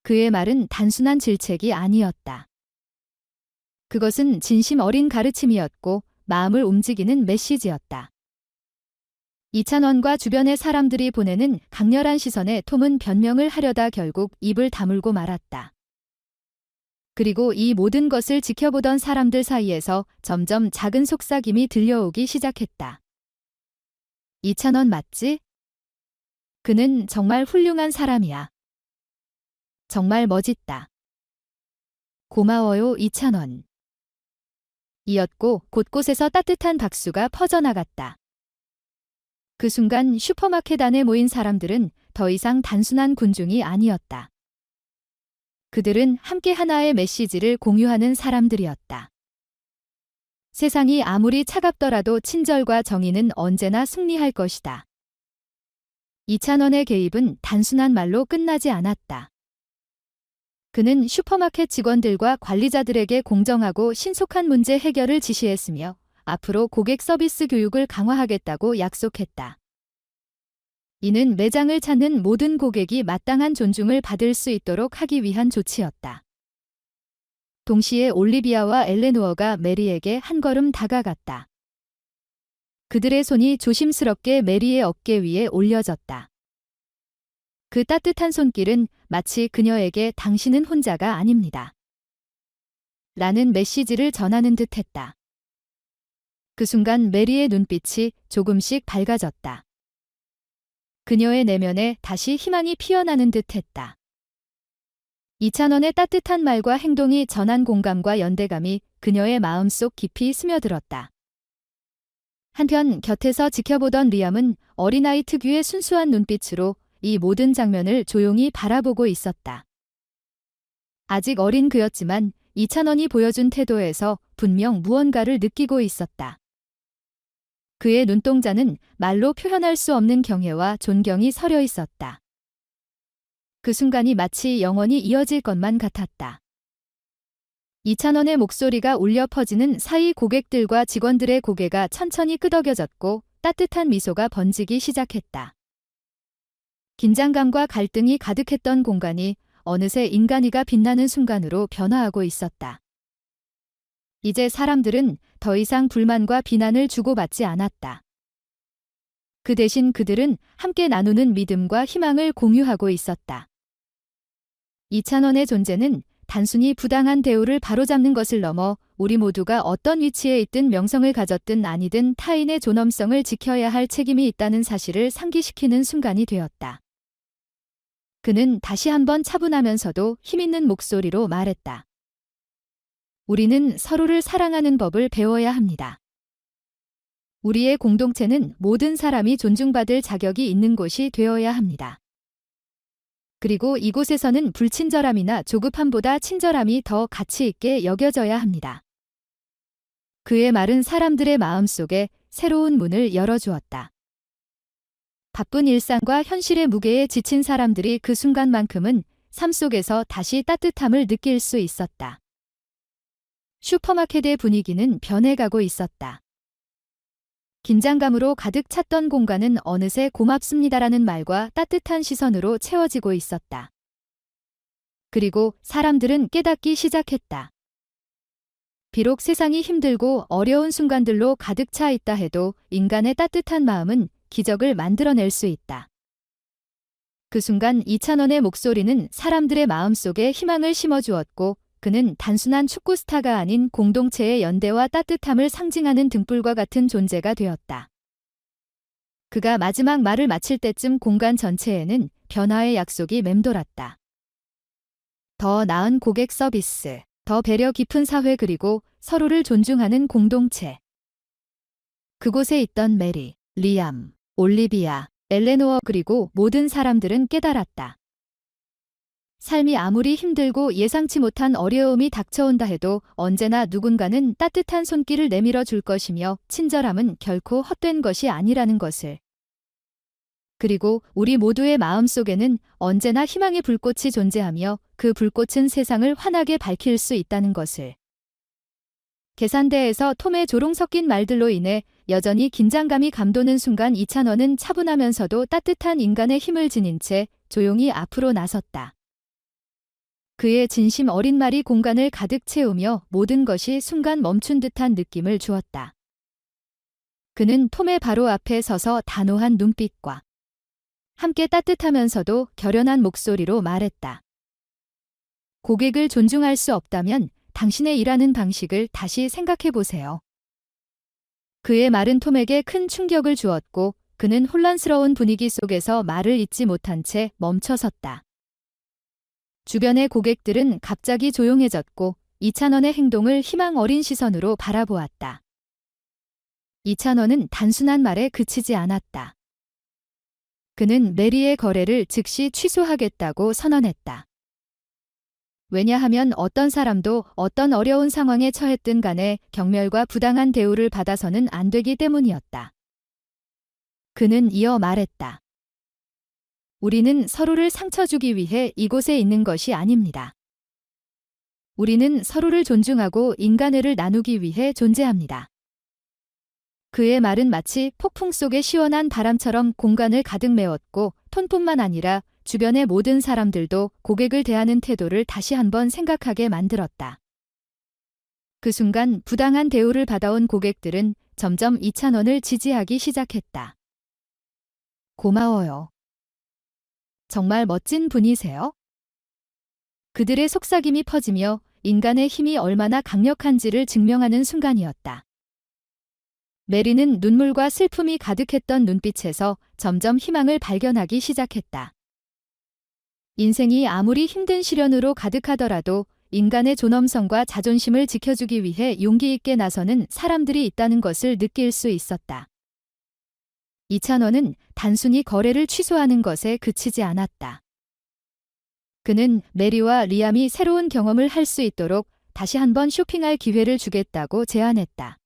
그의 말은 단순한 질책이 아니었다. 그것은 진심 어린 가르침이었고 마음을 움직이는 메시지였다. 이찬원과 주변의 사람들이 보내는 강렬한 시선에 톰은 변명을 하려다 결국 입을 다물고 말았다. 그리고 이 모든 것을 지켜보던 사람들 사이에서 점점 작은 속삭임이 들려오기 시작했다. 이찬원 맞지? 그는 정말 훌륭한 사람이야. 정말 멋있다. 고마워요, 이찬원. 이었고 곳곳에서 따뜻한 박수가 퍼져나갔다. 그 순간 슈퍼마켓 안에 모인 사람들은 더 이상 단순한 군중이 아니었다. 그들은 함께 하나의 메시지를 공유하는 사람들이었다. 세상이 아무리 차갑더라도 친절과 정의는 언제나 승리할 것이다. 이찬원의 개입은 단순한 말로 끝나지 않았다. 그는 슈퍼마켓 직원들과 관리자들에게 공정하고 신속한 문제 해결을 지시했으며 앞으로 고객 서비스 교육을 강화하겠다고 약속했다. 이는 매장을 찾는 모든 고객이 마땅한 존중을 받을 수 있도록 하기 위한 조치였다. 동시에 올리비아와 엘레노어가 메리에게 한 걸음 다가갔다. 그들의 손이 조심스럽게 메리의 어깨 위에 올려졌다. 그 따뜻한 손길은 마치 그녀에게 당신은 혼자가 아닙니다. 라는 메시지를 전하는 듯했다. 그 순간 메리의 눈빛이 조금씩 밝아졌다. 그녀의 내면에 다시 희망이 피어나는 듯했다. 이찬원의 따뜻한 말과 행동이 전한 공감과 연대감이 그녀의 마음속 깊이 스며들었다. 한편 곁에서 지켜보던 리암은 어린아이 특유의 순수한 눈빛으로 이 모든 장면을 조용히 바라보고 있었다. 아직 어린 그였지만 이찬원이 보여준 태도에서 분명 무언가를 느끼고 있었다. 그의 눈동자는 말로 표현할 수 없는 경애와 존경이 서려 있었다. 그 순간이 마치 영원히 이어질 것만 같았다. 이찬원의 목소리가 울려 퍼지는 사이 고객들과 직원들의 고개가 천천히 끄덕여졌고 따뜻한 미소가 번지기 시작했다. 긴장감과 갈등이 가득했던 공간이 어느새 인간미가 빛나는 순간으로 변화하고 있었다. 이제 사람들은 더 이상 불만과 비난을 주고받지 않았다. 그 대신 그들은 함께 나누는 믿음과 희망을 공유하고 있었다. 이찬원의 존재는 단순히 부당한 대우를 바로잡는 것을 넘어 우리 모두가 어떤 위치에 있든 명성을 가졌든 아니든 타인의 존엄성을 지켜야 할 책임이 있다는 사실을 상기시키는 순간이 되었다. 그는 다시 한번 차분하면서도 힘있는 목소리로 말했다. 우리는 서로를 사랑하는 법을 배워야 합니다. 우리의 공동체는 모든 사람이 존중받을 자격이 있는 곳이 되어야 합니다. 그리고 이곳에서는 불친절함이나 조급함보다 친절함이 더 가치 있게 여겨져야 합니다. 그의 말은 사람들의 마음속에 새로운 문을 열어주었다. 바쁜 일상과 현실의 무게에 지친 사람들이 그 순간만큼은 삶 속에서 다시 따뜻함을 느낄 수 있었다. 슈퍼마켓의 분위기는 변해가고 있었다. 긴장감으로 가득 찼던 공간은 어느새 고맙습니다라는 말과 따뜻한 시선으로 채워지고 있었다. 그리고 사람들은 깨닫기 시작했다. 비록 세상이 힘들고 어려운 순간들로 가득 차 있다 해도 인간의 따뜻한 마음은 기적을 만들어낼 수 있다. 그 순간 이찬원의 목소리는 사람들의 마음속에 희망을 심어주었고 그는 단순한 축구 스타가 아닌 공동체의 연대와 따뜻함을 상징하는 등불과 같은 존재가 되었다. 그가 마지막 말을 마칠 때쯤 공간 전체에는 변화의 약속이 맴돌았다. 더 나은 고객 서비스, 더 배려 깊은 사회 그리고 서로를 존중하는 공동체. 그곳에 있던 메리, 리암, 올리비아, 엘레노어 그리고 모든 사람들은 깨달았다. 삶이 아무리 힘들고 예상치 못한 어려움이 닥쳐온다 해도 언제나 누군가는 따뜻한 손길을 내밀어 줄 것이며 친절함은 결코 헛된 것이 아니라는 것을. 그리고 우리 모두의 마음속에는 언제나 희망의 불꽃이 존재하며 그 불꽃은 세상을 환하게 밝힐 수 있다는 것을. 계산대에서 톰의 조롱 섞인 말들로 인해 여전히 긴장감이 감도는 순간 이찬원은 차분하면서도 따뜻한 인간의 힘을 지닌 채 조용히 앞으로 나섰다. 그의 진심 어린 말이 공간을 가득 채우며 모든 것이 순간 멈춘 듯한 느낌을 주었다. 그는 톰의 바로 앞에 서서 단호한 눈빛과 함께 따뜻하면서도 결연한 목소리로 말했다. 고객을 존중할 수 없다면 당신의 일하는 방식을 다시 생각해 보세요. 그의 말은 톰에게 큰 충격을 주었고 그는 혼란스러운 분위기 속에서 말을 잇지 못한 채 멈춰섰다. 주변의 고객들은 갑자기 조용해졌고 이찬원의 행동을 희망 어린 시선으로 바라보았다. 이찬원은 단순한 말에 그치지 않았다. 그는 메리의 거래를 즉시 취소하겠다고 선언했다. 왜냐하면 어떤 사람도 어떤 어려운 상황에 처했든 간에 경멸과 부당한 대우를 받아서는 안 되기 때문이었다. 그는 이어 말했다. 우리는 서로를 상처 주기 위해 이곳에 있는 것이 아닙니다. 우리는 서로를 존중하고 인간애를 나누기 위해 존재합니다. 그의 말은 마치 폭풍 속의 시원한 바람처럼 공간을 가득 메웠고 톤뿐만 아니라 주변의 모든 사람들도 고객을 대하는 태도를 다시 한번 생각하게 만들었다. 그 순간 부당한 대우를 받아온 고객들은 점점 이찬원을 지지하기 시작했다. 고마워요. 정말 멋진 분이세요? 그들의 속삭임이 퍼지며 인간의 힘이 얼마나 강력한지를 증명하는 순간이었다. 메리는 눈물과 슬픔이 가득했던 눈빛에서 점점 희망을 발견하기 시작했다. 인생이 아무리 힘든 시련으로 가득하더라도 인간의 존엄성과 자존심을 지켜주기 위해 용기 있게 나서는 사람들이 있다는 것을 느낄 수 있었다. 이찬원은 단순히 거래를 취소하는 것에 그치지 않았다. 그는 메리와 리암이 새로운 경험을 할 수 있도록 다시 한번 쇼핑할 기회를 주겠다고 제안했다.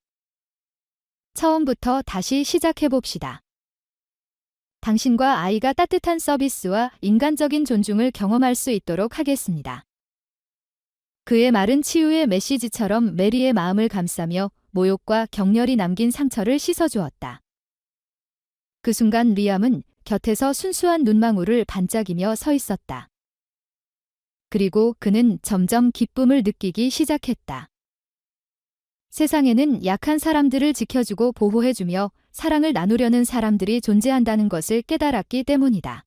처음부터 다시 시작해봅시다. 당신과 아이가 따뜻한 서비스와 인간적인 존중을 경험할 수 있도록 하겠습니다. 그의 말은 치유의 메시지처럼 메리의 마음을 감싸며 모욕과 격렬이 남긴 상처를 씻어주었다. 그 순간 리암은 곁에서 순수한 눈망울을 반짝이며 서 있었다. 그리고 그는 점점 기쁨을 느끼기 시작했다. 세상에는 약한 사람들을 지켜주고 보호해주며 사랑을 나누려는 사람들이 존재한다는 것을 깨달았기 때문이다.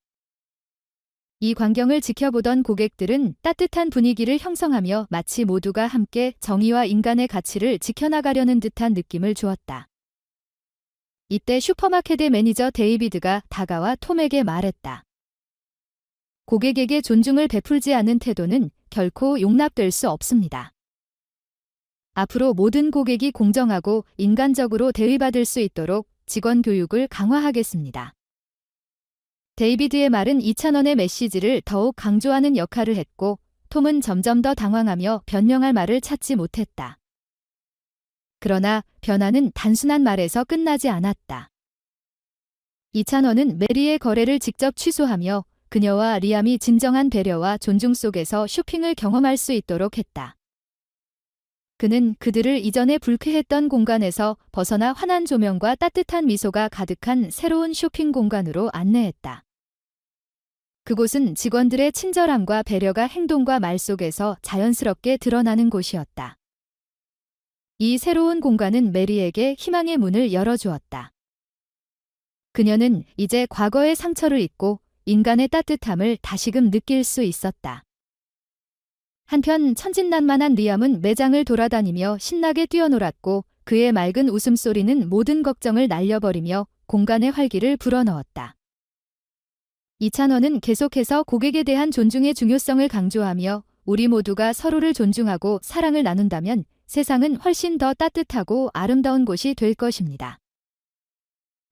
이 광경을 지켜보던 고객들은 따뜻한 분위기를 형성하며 마치 모두가 함께 정의와 인간의 가치를 지켜나가려는 듯한 느낌을 주었다. 이때 슈퍼마켓의 매니저 데이비드가 다가와 톰에게 말했다. 고객에게 존중을 베풀지 않은 태도는 결코 용납될 수 없습니다. 앞으로 모든 고객이 공정하고 인간적으로 대우받을 수 있도록 직원 교육을 강화하겠습니다. 데이비드의 말은 이찬원의 메시지를 더욱 강조하는 역할을 했고 톰은 점점 더 당황하며 변명할 말을 찾지 못했다. 그러나 변화는 단순한 말에서 끝나지 않았다. 이찬원은 메리의 거래를 직접 취소하며 그녀와 리암이 진정한 배려와 존중 속에서 쇼핑을 경험할 수 있도록 했다. 그는 그들을 이전에 불쾌했던 공간에서 벗어나 환한 조명과 따뜻한 미소가 가득한 새로운 쇼핑 공간으로 안내했다. 그곳은 직원들의 친절함과 배려가 행동과 말 속에서 자연스럽게 드러나는 곳이었다. 이 새로운 공간은 메리에게 희망의 문을 열어주었다. 그녀는 이제 과거의 상처를 잊고 인간의 따뜻함을 다시금 느낄 수 있었다. 한편 천진난만한 리암은 매장을 돌아다니며 신나게 뛰어놀았고 그의 맑은 웃음소리는 모든 걱정을 날려버리며 공간의 활기를 불어넣었다. 이찬원은 계속해서 고객에 대한 존중의 중요성을 강조하며 우리 모두가 서로를 존중하고 사랑을 나눈다면 세상은 훨씬 더 따뜻하고 아름다운 곳이 될 것입니다.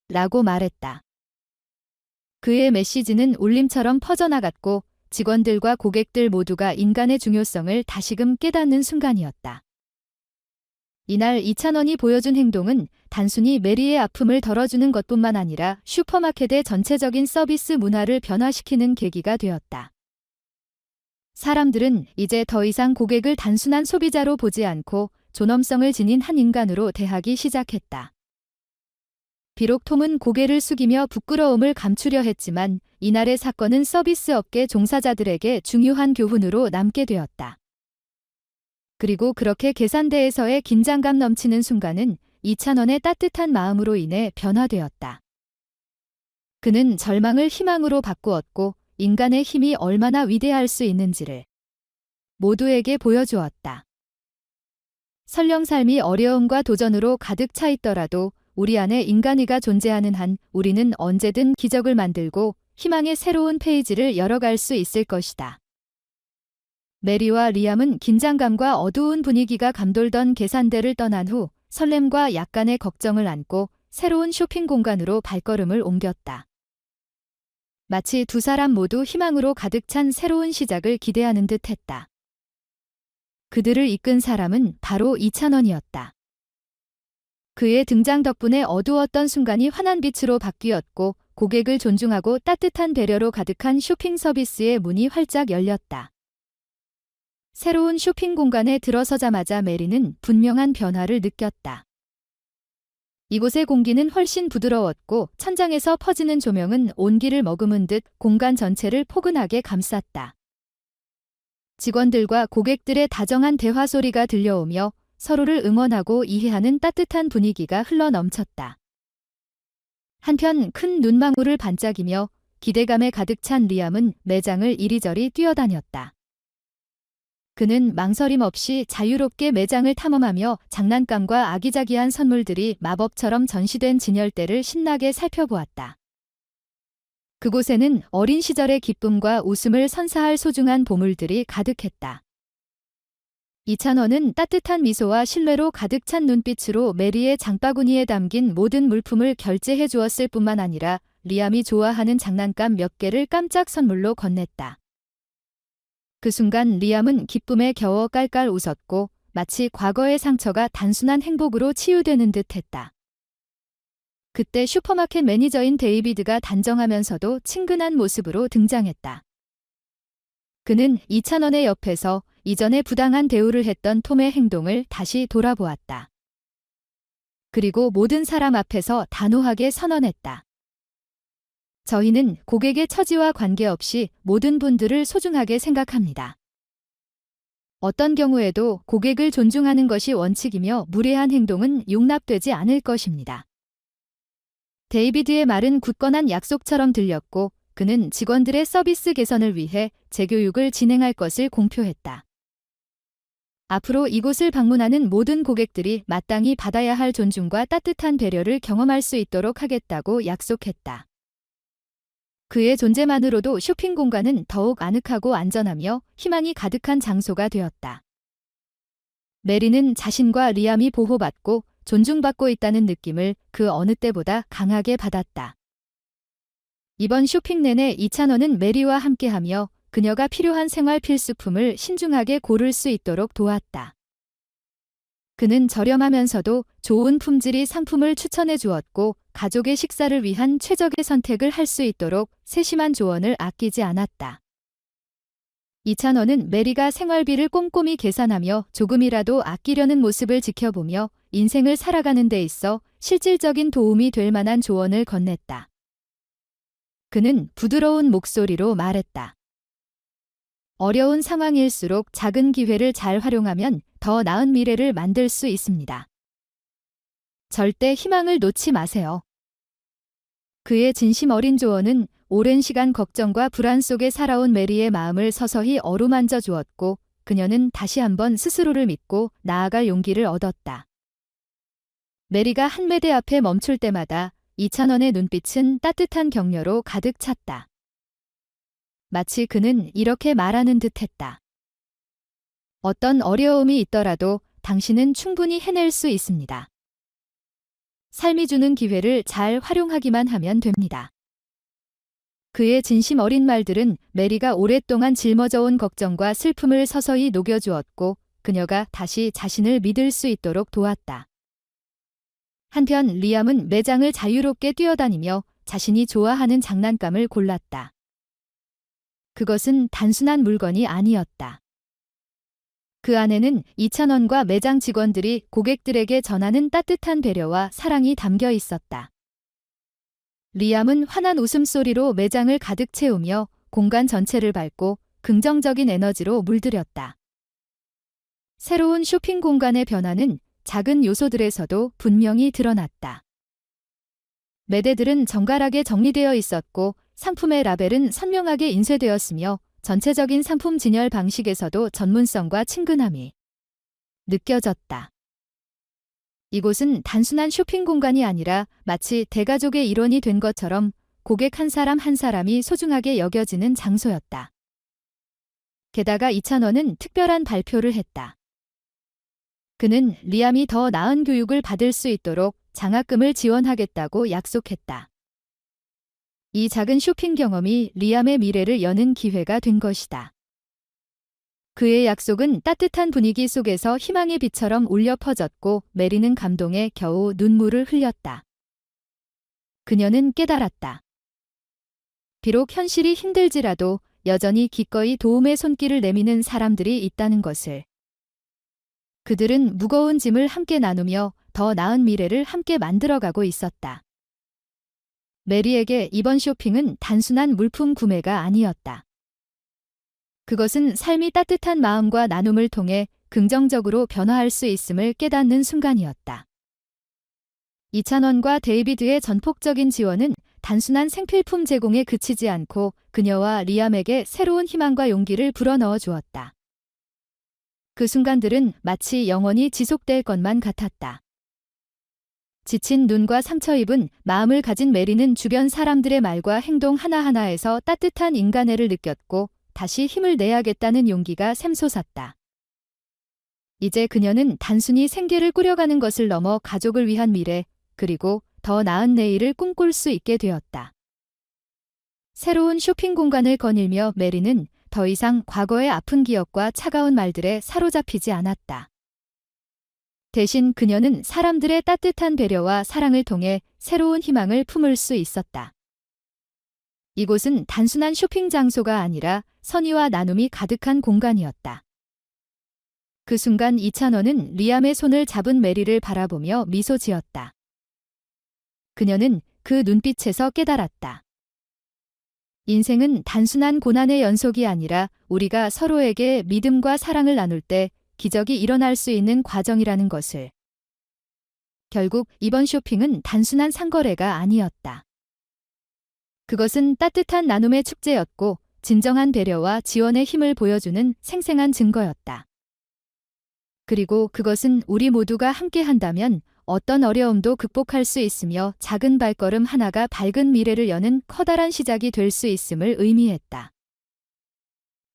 라고 말했다. 그의 메시지는 울림처럼 퍼져나갔고 직원들과 고객들 모두가 인간의 중요성을 다시금 깨닫는 순간이었다. 이날 이찬원이 보여준 행동은 단순히 메리의 아픔을 덜어주는 것뿐만 아니라 슈퍼마켓의 전체적인 서비스 문화를 변화시키는 계기가 되었다. 사람들은 이제 더 이상 고객을 단순한 소비자로 보지 않고 존엄성을 지닌 한 인간으로 대하기 시작했다. 비록 톰은 고개를 숙이며 부끄러움을 감추려 했지만 이날의 사건은 서비스 업계 종사자들에게 중요한 교훈으로 남게 되었다. 그리고 그렇게 계산대에서의 긴장감 넘치는 순간은 이찬원의 따뜻한 마음으로 인해 변화되었다. 그는 절망을 희망으로 바꾸었고 인간의 힘이 얼마나 위대할 수 있는지를 모두에게 보여주었다. 설령 삶이 어려움과 도전으로 가득 차 있더라도 우리 안에 인간의가 존재하는 한 우리는 언제든 기적을 만들고 희망의 새로운 페이지를 열어갈 수 있을 것이다. 메리와 리암은 긴장감과 어두운 분위기가 감돌던 계산대를 떠난 후 설렘과 약간의 걱정을 안고 새로운 쇼핑 공간으로 발걸음을 옮겼다. 마치 두 사람 모두 희망으로 가득 찬 새로운 시작을 기대하는 듯 했다. 그들을 이끈 사람은 바로 이찬원이었다. 그의 등장 덕분에 어두웠던 순간이 환한 빛으로 바뀌었고 고객을 존중하고 따뜻한 배려로 가득한 쇼핑 서비스의 문이 활짝 열렸다. 새로운 쇼핑 공간에 들어서자마자 메리는 분명한 변화를 느꼈다. 이곳의 공기는 훨씬 부드러웠고 천장에서 퍼지는 조명은 온기를 머금은 듯 공간 전체를 포근하게 감쌌다. 직원들과 고객들의 다정한 대화 소리가 들려오며 서로를 응원하고 이해하는 따뜻한 분위기가 흘러넘쳤다. 한편 큰 눈망울을 반짝이며 기대감에 가득 찬 리암은 매장을 이리저리 뛰어다녔다. 그는 망설임 없이 자유롭게 매장을 탐험하며 장난감과 아기자기한 선물들이 마법처럼 전시된 진열대를 신나게 살펴보았다. 그곳에는 어린 시절의 기쁨과 웃음을 선사할 소중한 보물들이 가득했다. 이찬원은 따뜻한 미소와 신뢰로 가득 찬 눈빛으로 메리의 장바구니에 담긴 모든 물품을 결제해 주었을 뿐만 아니라 리암이 좋아하는 장난감 몇 개를 깜짝 선물로 건넸다. 그 순간 리암은 기쁨에 겨워 깔깔 웃었고 마치 과거의 상처가 단순한 행복으로 치유되는 듯 했다. 그때 슈퍼마켓 매니저인 데이비드가 단정하면서도 친근한 모습으로 등장했다. 그는 이찬원의 옆에서 이전에 부당한 대우를 했던 톰의 행동을 다시 돌아보았다. 그리고 모든 사람 앞에서 단호하게 선언했다. 저희는 고객의 처지와 관계없이 모든 분들을 소중하게 생각합니다. 어떤 경우에도 고객을 존중하는 것이 원칙이며 무례한 행동은 용납되지 않을 것입니다. 데이비드의 말은 굳건한 약속처럼 들렸고 그는 직원들의 서비스 개선을 위해 재교육을 진행할 것을 공표했다. 앞으로 이곳을 방문하는 모든 고객들이 마땅히 받아야 할 존중과 따뜻한 배려를 경험할 수 있도록 하겠다고 약속했다. 그의 존재만으로도 쇼핑 공간은 더욱 아늑하고 안전하며 희망이 가득한 장소가 되었다. 메리는 자신과 리암이 보호받고 존중받고 있다는 느낌을 그 어느 때보다 강하게 받았다. 이번 쇼핑 내내 이찬원은 메리와 함께하며 그녀가 필요한 생활 필수품을 신중하게 고를 수 있도록 도왔다. 그는 저렴하면서도 좋은 품질의 상품을 추천해 주었고 가족의 식사를 위한 최적의 선택을 할 수 있도록 세심한 조언을 아끼지 않았다. 이찬원은 메리가 생활비를 꼼꼼히 계산하며 조금이라도 아끼려는 모습을 지켜보며 인생을 살아가는 데 있어 실질적인 도움이 될 만한 조언을 건넸다. 그는 부드러운 목소리로 말했다. 어려운 상황일수록 작은 기회를 잘 활용하면 더 나은 미래를 만들 수 있습니다. 절대 희망을 놓지 마세요. 그의 진심 어린 조언은 오랜 시간 걱정과 불안 속에 살아온 메리의 마음을 서서히 어루만져 주었고 그녀는 다시 한번 스스로를 믿고 나아갈 용기를 얻었다. 메리가 한 매대 앞에 멈출 때마다 이찬원의 눈빛은 따뜻한 격려로 가득 찼다. 마치 그는 이렇게 말하는 듯했다. 어떤 어려움이 있더라도 당신은 충분히 해낼 수 있습니다. 삶이 주는 기회를 잘 활용하기만 하면 됩니다. 그의 진심 어린 말들은 메리가 오랫동안 짊어져온 걱정과 슬픔을 서서히 녹여주었고 그녀가 다시 자신을 믿을 수 있도록 도왔다. 한편 리암은 매장을 자유롭게 뛰어다니며 자신이 좋아하는 장난감을 골랐다. 그것은 단순한 물건이 아니었다. 그 안에는 2,000원과 매장 직원들이 고객들에게 전하는 따뜻한 배려와 사랑이 담겨 있었다. 리암은 환한 웃음소리로 매장을 가득 채우며 공간 전체를 밝고 긍정적인 에너지로 물들였다. 새로운 쇼핑 공간의 변화는 작은 요소들에서도 분명히 드러났다. 매대들은 정갈하게 정리되어 있었고 상품의 라벨은 선명하게 인쇄되었으며 전체적인 상품 진열 방식에서도 전문성과 친근함이 느껴졌다. 이곳은 단순한 쇼핑 공간이 아니라 마치 대가족의 일원이 된 것처럼 고객 한 사람 한 사람이 소중하게 여겨지는 장소였다. 게다가 2,000원은 특별한 발표를 했다. 그는 리암이 더 나은 교육을 받을 수 있도록 장학금을 지원하겠다고 약속했다. 이 작은 쇼핑 경험이 리암의 미래를 여는 기회가 된 것이다. 그의 약속은 따뜻한 분위기 속에서 희망의 빛처럼 울려 퍼졌고 메리는 감동에 겨우 눈물을 흘렸다. 그녀는 깨달았다. 비록 현실이 힘들지라도 여전히 기꺼이 도움의 손길을 내미는 사람들이 있다는 것을. 그들은 무거운 짐을 함께 나누며 더 나은 미래를 함께 만들어가고 있었다. 메리에게 이번 쇼핑은 단순한 물품 구매가 아니었다. 그것은 삶이 따뜻한 마음과 나눔을 통해 긍정적으로 변화할 수 있음을 깨닫는 순간이었다. 2,000원과 데이비드의 전폭적인 지원은 단순한 생필품 제공에 그치지 않고 그녀와 리암에게 새로운 희망과 용기를 불어넣어 주었다. 그 순간들은 마치 영원히 지속될 것만 같았다. 지친 눈과 상처 입은 마음을 가진 메리는 주변 사람들의 말과 행동 하나하나에서 따뜻한 인간애를 느꼈고 다시 힘을 내야겠다는 용기가 샘솟았다. 이제 그녀는 단순히 생계를 꾸려가는 것을 넘어 가족을 위한 미래, 그리고 더 나은 내일을 꿈꿀 수 있게 되었다. 새로운 쇼핑 공간을 거닐며 메리는 더 이상 과거의 아픈 기억과 차가운 말들에 사로잡히지 않았다. 대신 그녀는 사람들의 따뜻한 배려와 사랑을 통해 새로운 희망을 품을 수 있었다. 이곳은 단순한 쇼핑 장소가 아니라 선의와 나눔이 가득한 공간이었다. 그 순간 2,000원은 리암의 손을 잡은 메리를 바라보며 미소 지었다. 그녀는 그 눈빛에서 깨달았다. 인생은 단순한 고난의 연속이 아니라 우리가 서로에게 믿음과 사랑을 나눌 때 기적이 일어날 수 있는 과정이라는 것을. 결국 이번 쇼핑은 단순한 상거래가 아니었다. 그것은 따뜻한 나눔의 축제였고 진정한 배려와 지원의 힘을 보여주는 생생한 증거였다. 그리고 그것은 우리 모두가 함께 한다면 어떤 어려움도 극복할 수 있으며 작은 발걸음 하나가 밝은 미래를 여는 커다란 시작이 될 수 있음을 의미했다.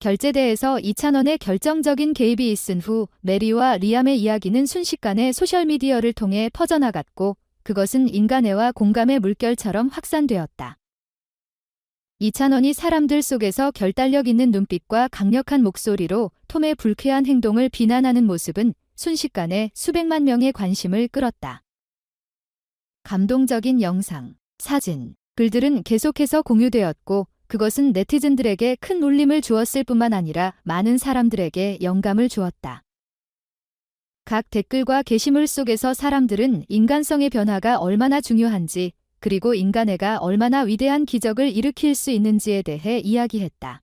결제대에서 2,000원의 결정적인 개입이 있은 후 메리와 리암의 이야기는 순식간에 소셜미디어를 통해 퍼져나갔고 그것은 인간애와 공감의 물결처럼 확산되었다. 2,000원이 사람들 속에서 결단력 있는 눈빛과 강력한 목소리로 톰의 불쾌한 행동을 비난하는 모습은 순식간에 수백만 명의 관심을 끌었다. 감동적인 영상, 사진, 글들은 계속해서 공유되었고 그것은 네티즌들에게 큰 울림을 주었을 뿐만 아니라 많은 사람들에게 영감을 주었다. 각 댓글과 게시물 속에서 사람들은 인간성의 변화가 얼마나 중요한지 그리고 인간애가 얼마나 위대한 기적을 일으킬 수 있는지에 대해 이야기했다.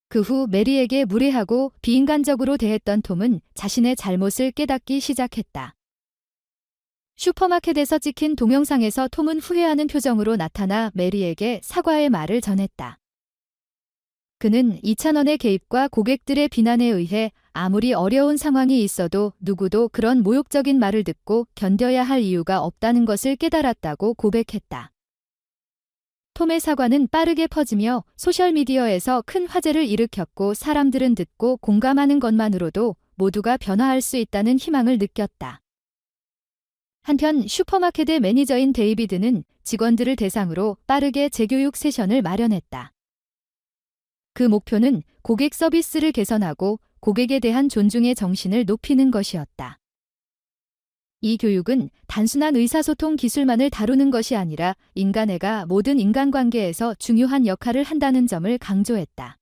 그 후 메리에게 무례하고 비인간적으로 대했던 톰은 자신의 잘못을 깨닫기 시작했다. 슈퍼마켓에서 찍힌 동영상에서 톰은 후회하는 표정으로 나타나 메리에게 사과의 말을 전했다. 그는 2,000원의 개입과 고객들의 비난에 의해 아무리 어려운 상황이 있어도 누구도 그런 모욕적인 말을 듣고 견뎌야 할 이유가 없다는 것을 깨달았다고 고백했다. 톰의 사과는 빠르게 퍼지며 소셜미디어에서 큰 화제를 일으켰고 사람들은 듣고 공감하는 것만으로도 모두가 변화할 수 있다는 희망을 느꼈다. 한편 슈퍼마켓의 매니저인 데이비드는 직원들을 대상으로 빠르게 재교육 세션을 마련했다. 그 목표는 고객 서비스를 개선하고 고객에 대한 존중의 정신을 높이는 것이었다. 이 교육은 단순한 의사소통 기술만을 다루는 것이 아니라 인간애가 모든 인간관계에서 중요한 역할을 한다는 점을 강조했다.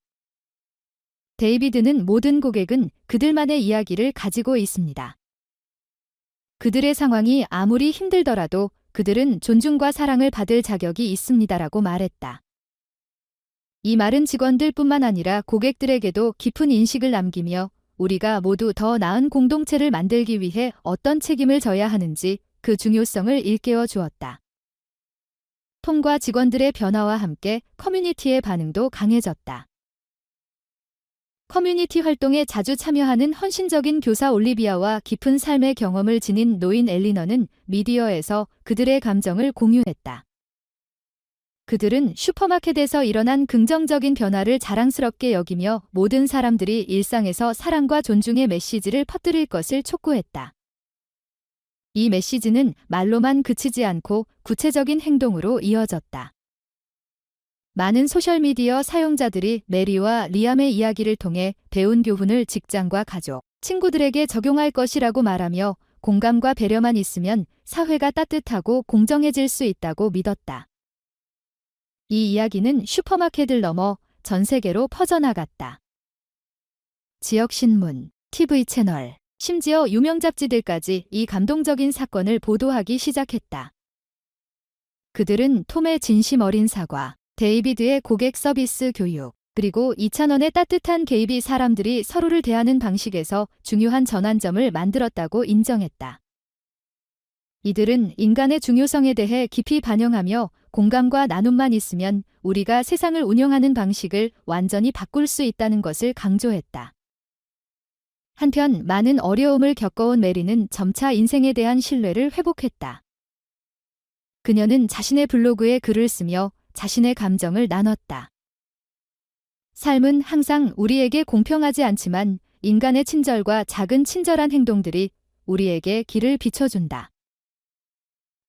데이비드는 모든 고객은 그들만의 이야기를 가지고 있습니다. 그들의 상황이 아무리 힘들더라도 그들은 존중과 사랑을 받을 자격이 있습니다라고 말했다. 이 말은 직원들뿐만 아니라 고객들에게도 깊은 인식을 남기며 우리가 모두 더 나은 공동체를 만들기 위해 어떤 책임을 져야 하는지 그 중요성을 일깨워 주었다. 톰과 직원들의 변화와 함께 커뮤니티의 반응도 강해졌다. 커뮤니티 활동에 자주 참여하는 헌신적인 교사 올리비아와 깊은 삶의 경험을 지닌 노인 엘리너는 미디어에서 그들의 감정을 공유했다. 그들은 슈퍼마켓에서 일어난 긍정적인 변화를 자랑스럽게 여기며 모든 사람들이 일상에서 사랑과 존중의 메시지를 퍼뜨릴 것을 촉구했다. 이 메시지는 말로만 그치지 않고 구체적인 행동으로 이어졌다. 많은 소셜미디어 사용자들이 메리와 리암의 이야기를 통해 배운 교훈을 직장과 가족, 친구들에게 적용할 것이라고 말하며 공감과 배려만 있으면 사회가 따뜻하고 공정해질 수 있다고 믿었다. 이 이야기는 슈퍼마켓을 넘어 전 세계로 퍼져나갔다. 지역 신문, TV 채널, 심지어 유명 잡지들까지 이 감동적인 사건을 보도하기 시작했다. 그들은 톰의 진심 어린 사과, 데이비드의 고객 서비스 교육, 그리고 2,000원의 따뜻한 개입이 사람들이 서로를 대하는 방식에서 중요한 전환점을 만들었다고 인정했다. 이들은 인간의 중요성에 대해 깊이 반영하며 공감과 나눔만 있으면 우리가 세상을 운영하는 방식을 완전히 바꿀 수 있다는 것을 강조했다. 한편 많은 어려움을 겪어온 메리는 점차 인생에 대한 신뢰를 회복했다. 그녀는 자신의 블로그에 글을 쓰며 자신의 감정을 나눴다. 삶은 항상 우리에게 공평하지 않지만 인간의 친절과 작은 친절한 행동들이 우리에게 길을 비춰준다.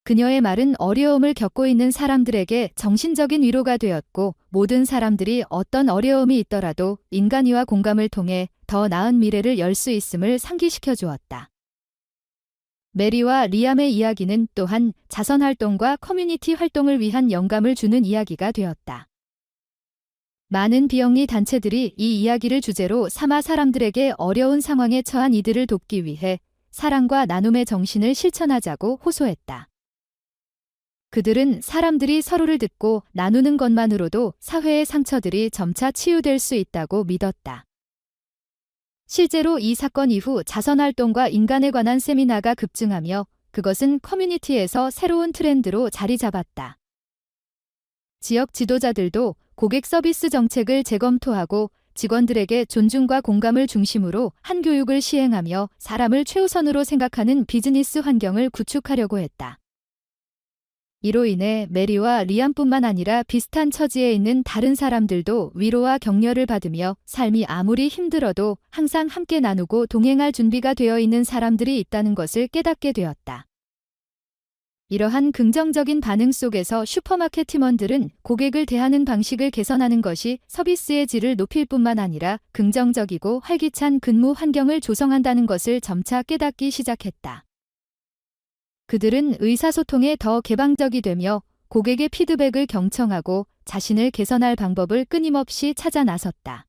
그녀의 말은 어려움을 겪고 있는 사람들에게 정신적인 위로가 되었고 모든 사람들이 어떤 어려움이 있더라도 인간의와 공감을 통해 더 나은 미래를 열 수 있음을 상기시켜 주었다. 메리와 리암의 이야기는 또한 자선활동과 커뮤니티 활동을 위한 영감을 주는 이야기가 되었다. 많은 비영리 단체들이 이 이야기를 주제로 삼아 사람들에게 어려운 상황에 처한 이들을 돕기 위해 사랑과 나눔의 정신을 실천하자고 호소했다. 그들은 사람들이 서로를 듣고 나누는 것만으로도 사회의 상처들이 점차 치유될 수 있다고 믿었다. 실제로 이 사건 이후 자선활동과 인간에 관한 세미나가 급증하며 그것은 커뮤니티에서 새로운 트렌드로 자리 잡았다. 지역 지도자들도 고객 서비스 정책을 재검토하고 직원들에게 존중과 공감을 중심으로 한 교육을 시행하며 사람을 최우선으로 생각하는 비즈니스 환경을 구축하려고 했다. 이로 인해 메리와 리암뿐만 아니라 비슷한 처지에 있는 다른 사람들도 위로와 격려를 받으며 삶이 아무리 힘들어도 항상 함께 나누고 동행할 준비가 되어 있는 사람들이 있다는 것을 깨닫게 되었다. 이러한 긍정적인 반응 속에서 슈퍼마켓 팀원들은 고객을 대하는 방식을 개선하는 것이 서비스의 질을 높일 뿐만 아니라 긍정적이고 활기찬 근무 환경을 조성한다는 것을 점차 깨닫기 시작했다. 그들은 의사소통에 더 개방적이 되며 고객의 피드백을 경청하고 자신을 개선할 방법을 끊임없이 찾아 나섰다.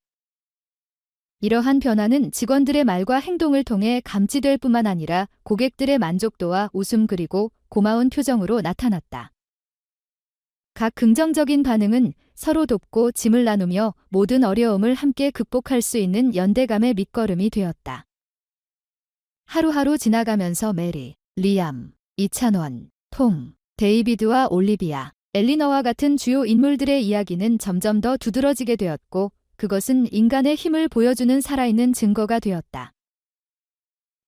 이러한 변화는 직원들의 말과 행동을 통해 감지될 뿐만 아니라 고객들의 만족도와 웃음 그리고 고마운 표정으로 나타났다. 각 긍정적인 반응은 서로 돕고 짐을 나누며 모든 어려움을 함께 극복할 수 있는 연대감의 밑거름이 되었다. 하루하루 지나가면서 메리, 리암, 이찬원, 톰, 데이비드와 올리비아, 엘리너와 같은 주요 인물들의 이야기는 점점 더 두드러지게 되었고 그것은 인간의 힘을 보여주는 살아있는 증거가 되었다.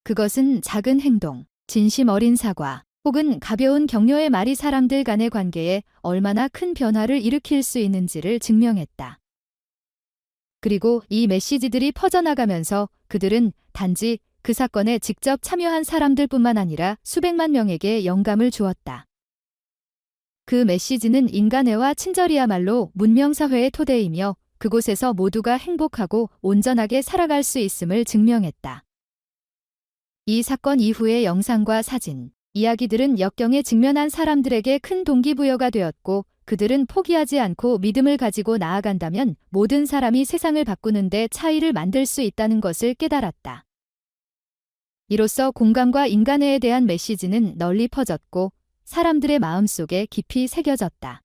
그것은 작은 행동, 진심 어린 사과, 혹은 가벼운 격려의 말이 사람들 간의 관계에 얼마나 큰 변화를 일으킬 수 있는지를 증명했다. 그리고 이 메시지들이 퍼져나가면서 그들은 단지 그 사건에 직접 참여한 사람들뿐만 아니라 수백만 명에게 영감을 주었다. 그 메시지는 인간애와 친절이야말로 문명사회의 토대이며 그곳에서 모두가 행복하고 온전하게 살아갈 수 있음을 증명했다. 이 사건 이후의 영상과 사진, 이야기들은 역경에 직면한 사람들에게 큰 동기부여가 되었고 그들은 포기하지 않고 믿음을 가지고 나아간다면 모든 사람이 세상을 바꾸는 데 차이를 만들 수 있다는 것을 깨달았다. 이로써 공감과 인간애에 대한 메시지는 널리 퍼졌고 사람들의 마음속에 깊이 새겨졌다.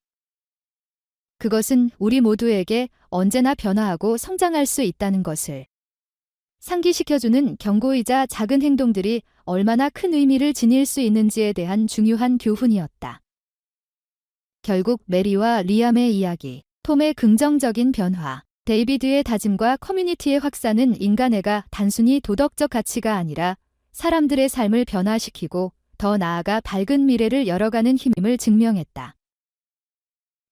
그것은 우리 모두에게 언제나 변화하고 성장할 수 있다는 것을 상기시켜주는 경고이자 작은 행동들이 얼마나 큰 의미를 지닐 수 있는지에 대한 중요한 교훈이었다. 결국 메리와 리암의 이야기, 톰의 긍정적인 변화, 데이비드의 다짐과 커뮤니티의 확산은 인간애가 단순히 도덕적 가치가 아니라 사람들의 삶을 변화시키고 더 나아가 밝은 미래를 열어가는 힘임을 증명했다.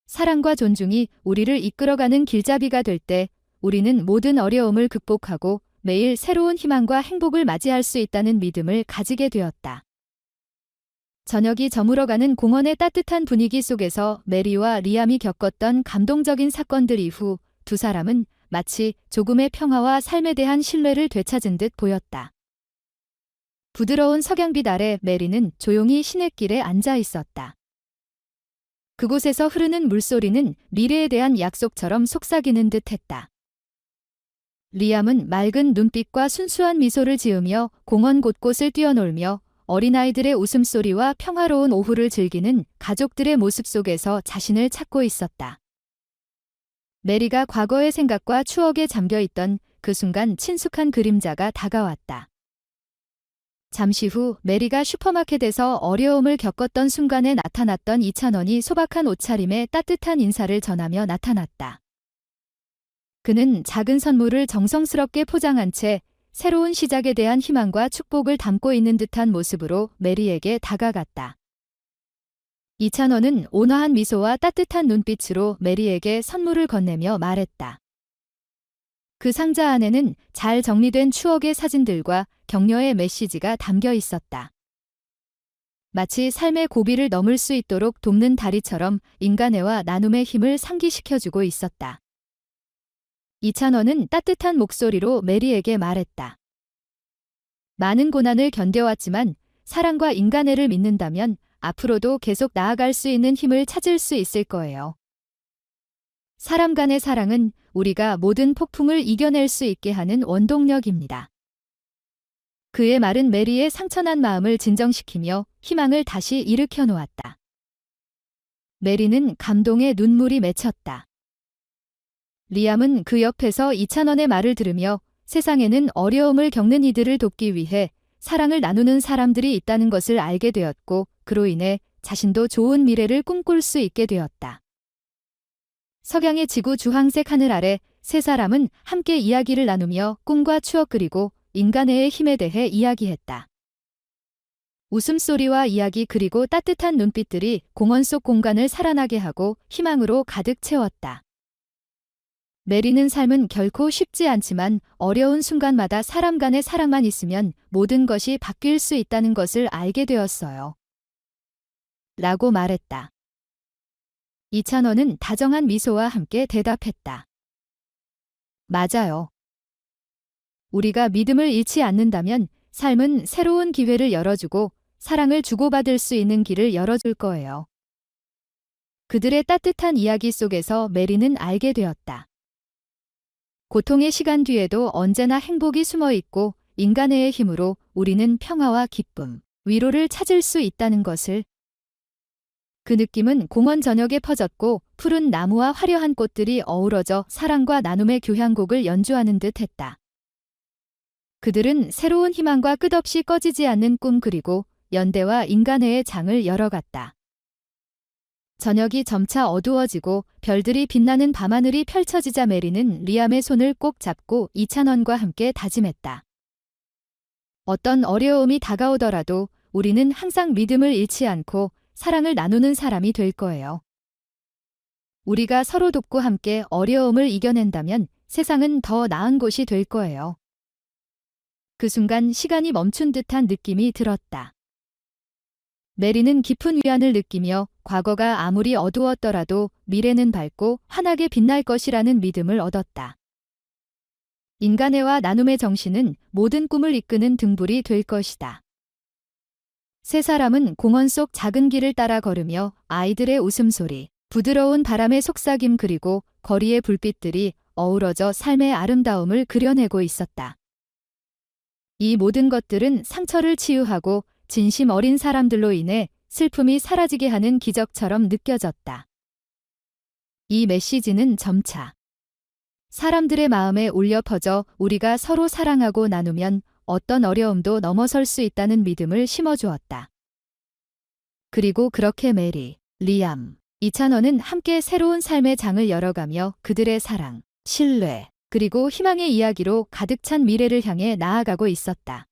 사랑과 존중이 우리를 이끌어가는 길잡이가 될 때 우리는 모든 어려움을 극복하고 매일 새로운 희망과 행복을 맞이할 수 있다는 믿음을 가지게 되었다. 저녁이 저물어가는 공원의 따뜻한 분위기 속에서 메리와 리암이 겪었던 감동적인 사건들 이후 두 사람은 마치 조금의 평화와 삶에 대한 신뢰를 되찾은 듯 보였다. 부드러운 석양빛 아래 메리는 조용히 시냇길에 앉아 있었다. 그곳에서 흐르는 물소리는 미래에 대한 약속처럼 속삭이는 듯했다. 리암은 맑은 눈빛과 순수한 미소를 지으며 공원 곳곳을 뛰어놀며 어린아이들의 웃음소리와 평화로운 오후를 즐기는 가족들의 모습 속에서 자신을 찾고 있었다. 메리가 과거의 생각과 추억에 잠겨있던 그 순간 친숙한 그림자가 다가왔다. 잠시 후 메리가 슈퍼마켓에서 어려움을 겪었던 순간에 나타났던 이찬원이 소박한 옷차림에 따뜻한 인사를 전하며 나타났다. 그는 작은 선물을 정성스럽게 포장한 채 새로운 시작에 대한 희망과 축복을 담고 있는 듯한 모습으로 메리에게 다가갔다. 이찬원은 온화한 미소와 따뜻한 눈빛으로 메리에게 선물을 건네며 말했다. 그 상자 안에는 잘 정리된 추억의 사진들과 격려의 메시지가 담겨 있었다. 마치 삶의 고비를 넘을 수 있도록 돕는 다리처럼 인간애와 나눔의 힘을 상기시켜주고 있었다. 이찬원은 따뜻한 목소리로 메리에게 말했다. 많은 고난을 견뎌왔지만 사랑과 인간애를 믿는다면 앞으로도 계속 나아갈 수 있는 힘을 찾을 수 있을 거예요. 사람 간의 사랑은 우리가 모든 폭풍을 이겨낼 수 있게 하는 원동력입니다. 그의 말은 메리의 상처난 마음을 진정시키며 희망을 다시 일으켜 놓았다. 메리는 감동의 눈물이 맺혔다. 리암은 그 옆에서 이찬원의 말을 들으며 세상에는 어려움을 겪는 이들을 돕기 위해 사랑을 나누는 사람들이 있다는 것을 알게 되었고 그로 인해 자신도 좋은 미래를 꿈꿀 수 있게 되었다. 석양의 지구 주황색 하늘 아래 세 사람은 함께 이야기를 나누며 꿈과 추억 그리고 인간애의 힘에 대해 이야기했다. 웃음소리와 이야기 그리고 따뜻한 눈빛들이 공원 속 공간을 살아나게 하고 희망으로 가득 채웠다. 메리는 삶은 결코 쉽지 않지만 어려운 순간마다 사람 간의 사랑만 있으면 모든 것이 바뀔 수 있다는 것을 알게 되었어요. 라고 말했다. 이찬원은 다정한 미소와 함께 대답했다. 맞아요. 우리가 믿음을 잃지 않는다면 삶은 새로운 기회를 열어주고 사랑을 주고받을 수 있는 길을 열어줄 거예요. 그들의 따뜻한 이야기 속에서 메리는 알게 되었다. 고통의 시간 뒤에도 언제나 행복이 숨어 있고 인간애의 힘으로 우리는 평화와 기쁨, 위로를 찾을 수 있다는 것을. 그 느낌은 공원 전역에 퍼졌고 푸른 나무와 화려한 꽃들이 어우러져 사랑과 나눔의 교향곡을 연주하는 듯 했다. 그들은 새로운 희망과 끝없이 꺼지지 않는 꿈 그리고 연대와 인간애의 장을 열어갔다. 저녁이 점차 어두워지고 별들이 빛나는 밤하늘이 펼쳐지자 메리는 리암의 손을 꼭 잡고 이찬원과 함께 다짐했다. 어떤 어려움이 다가오더라도 우리는 항상 믿음을 잃지 않고 사랑을 나누는 사람이 될 거예요. 우리가 서로 돕고 함께 어려움을 이겨낸다면 세상은 더 나은 곳이 될 거예요. 그 순간 시간이 멈춘 듯한 느낌이 들었다. 메리는 깊은 위안을 느끼며 과거가 아무리 어두웠더라도 미래는 밝고 환하게 빛날 것이라는 믿음을 얻었다. 인간애와 나눔의 정신은 모든 꿈을 이끄는 등불이 될 것이다. 세 사람은 공원 속 작은 길을 따라 걸으며 아이들의 웃음소리, 부드러운 바람의 속삭임 그리고 거리의 불빛들이 어우러져 삶의 아름다움을 그려내고 있었다. 이 모든 것들은 상처를 치유하고 진심 어린 사람들로 인해 슬픔이 사라지게 하는 기적처럼 느껴졌다. 이 메시지는 점차 사람들의 마음에 울려 퍼져 우리가 서로 사랑하고 나누면 어떤 어려움도 넘어설 수 있다는 믿음을 심어주었다. 그리고 그렇게 메리, 리암, 이찬원은 함께 새로운 삶의 장을 열어가며 그들의 사랑, 신뢰, 그리고 희망의 이야기로 가득 찬 미래를 향해 나아가고 있었다.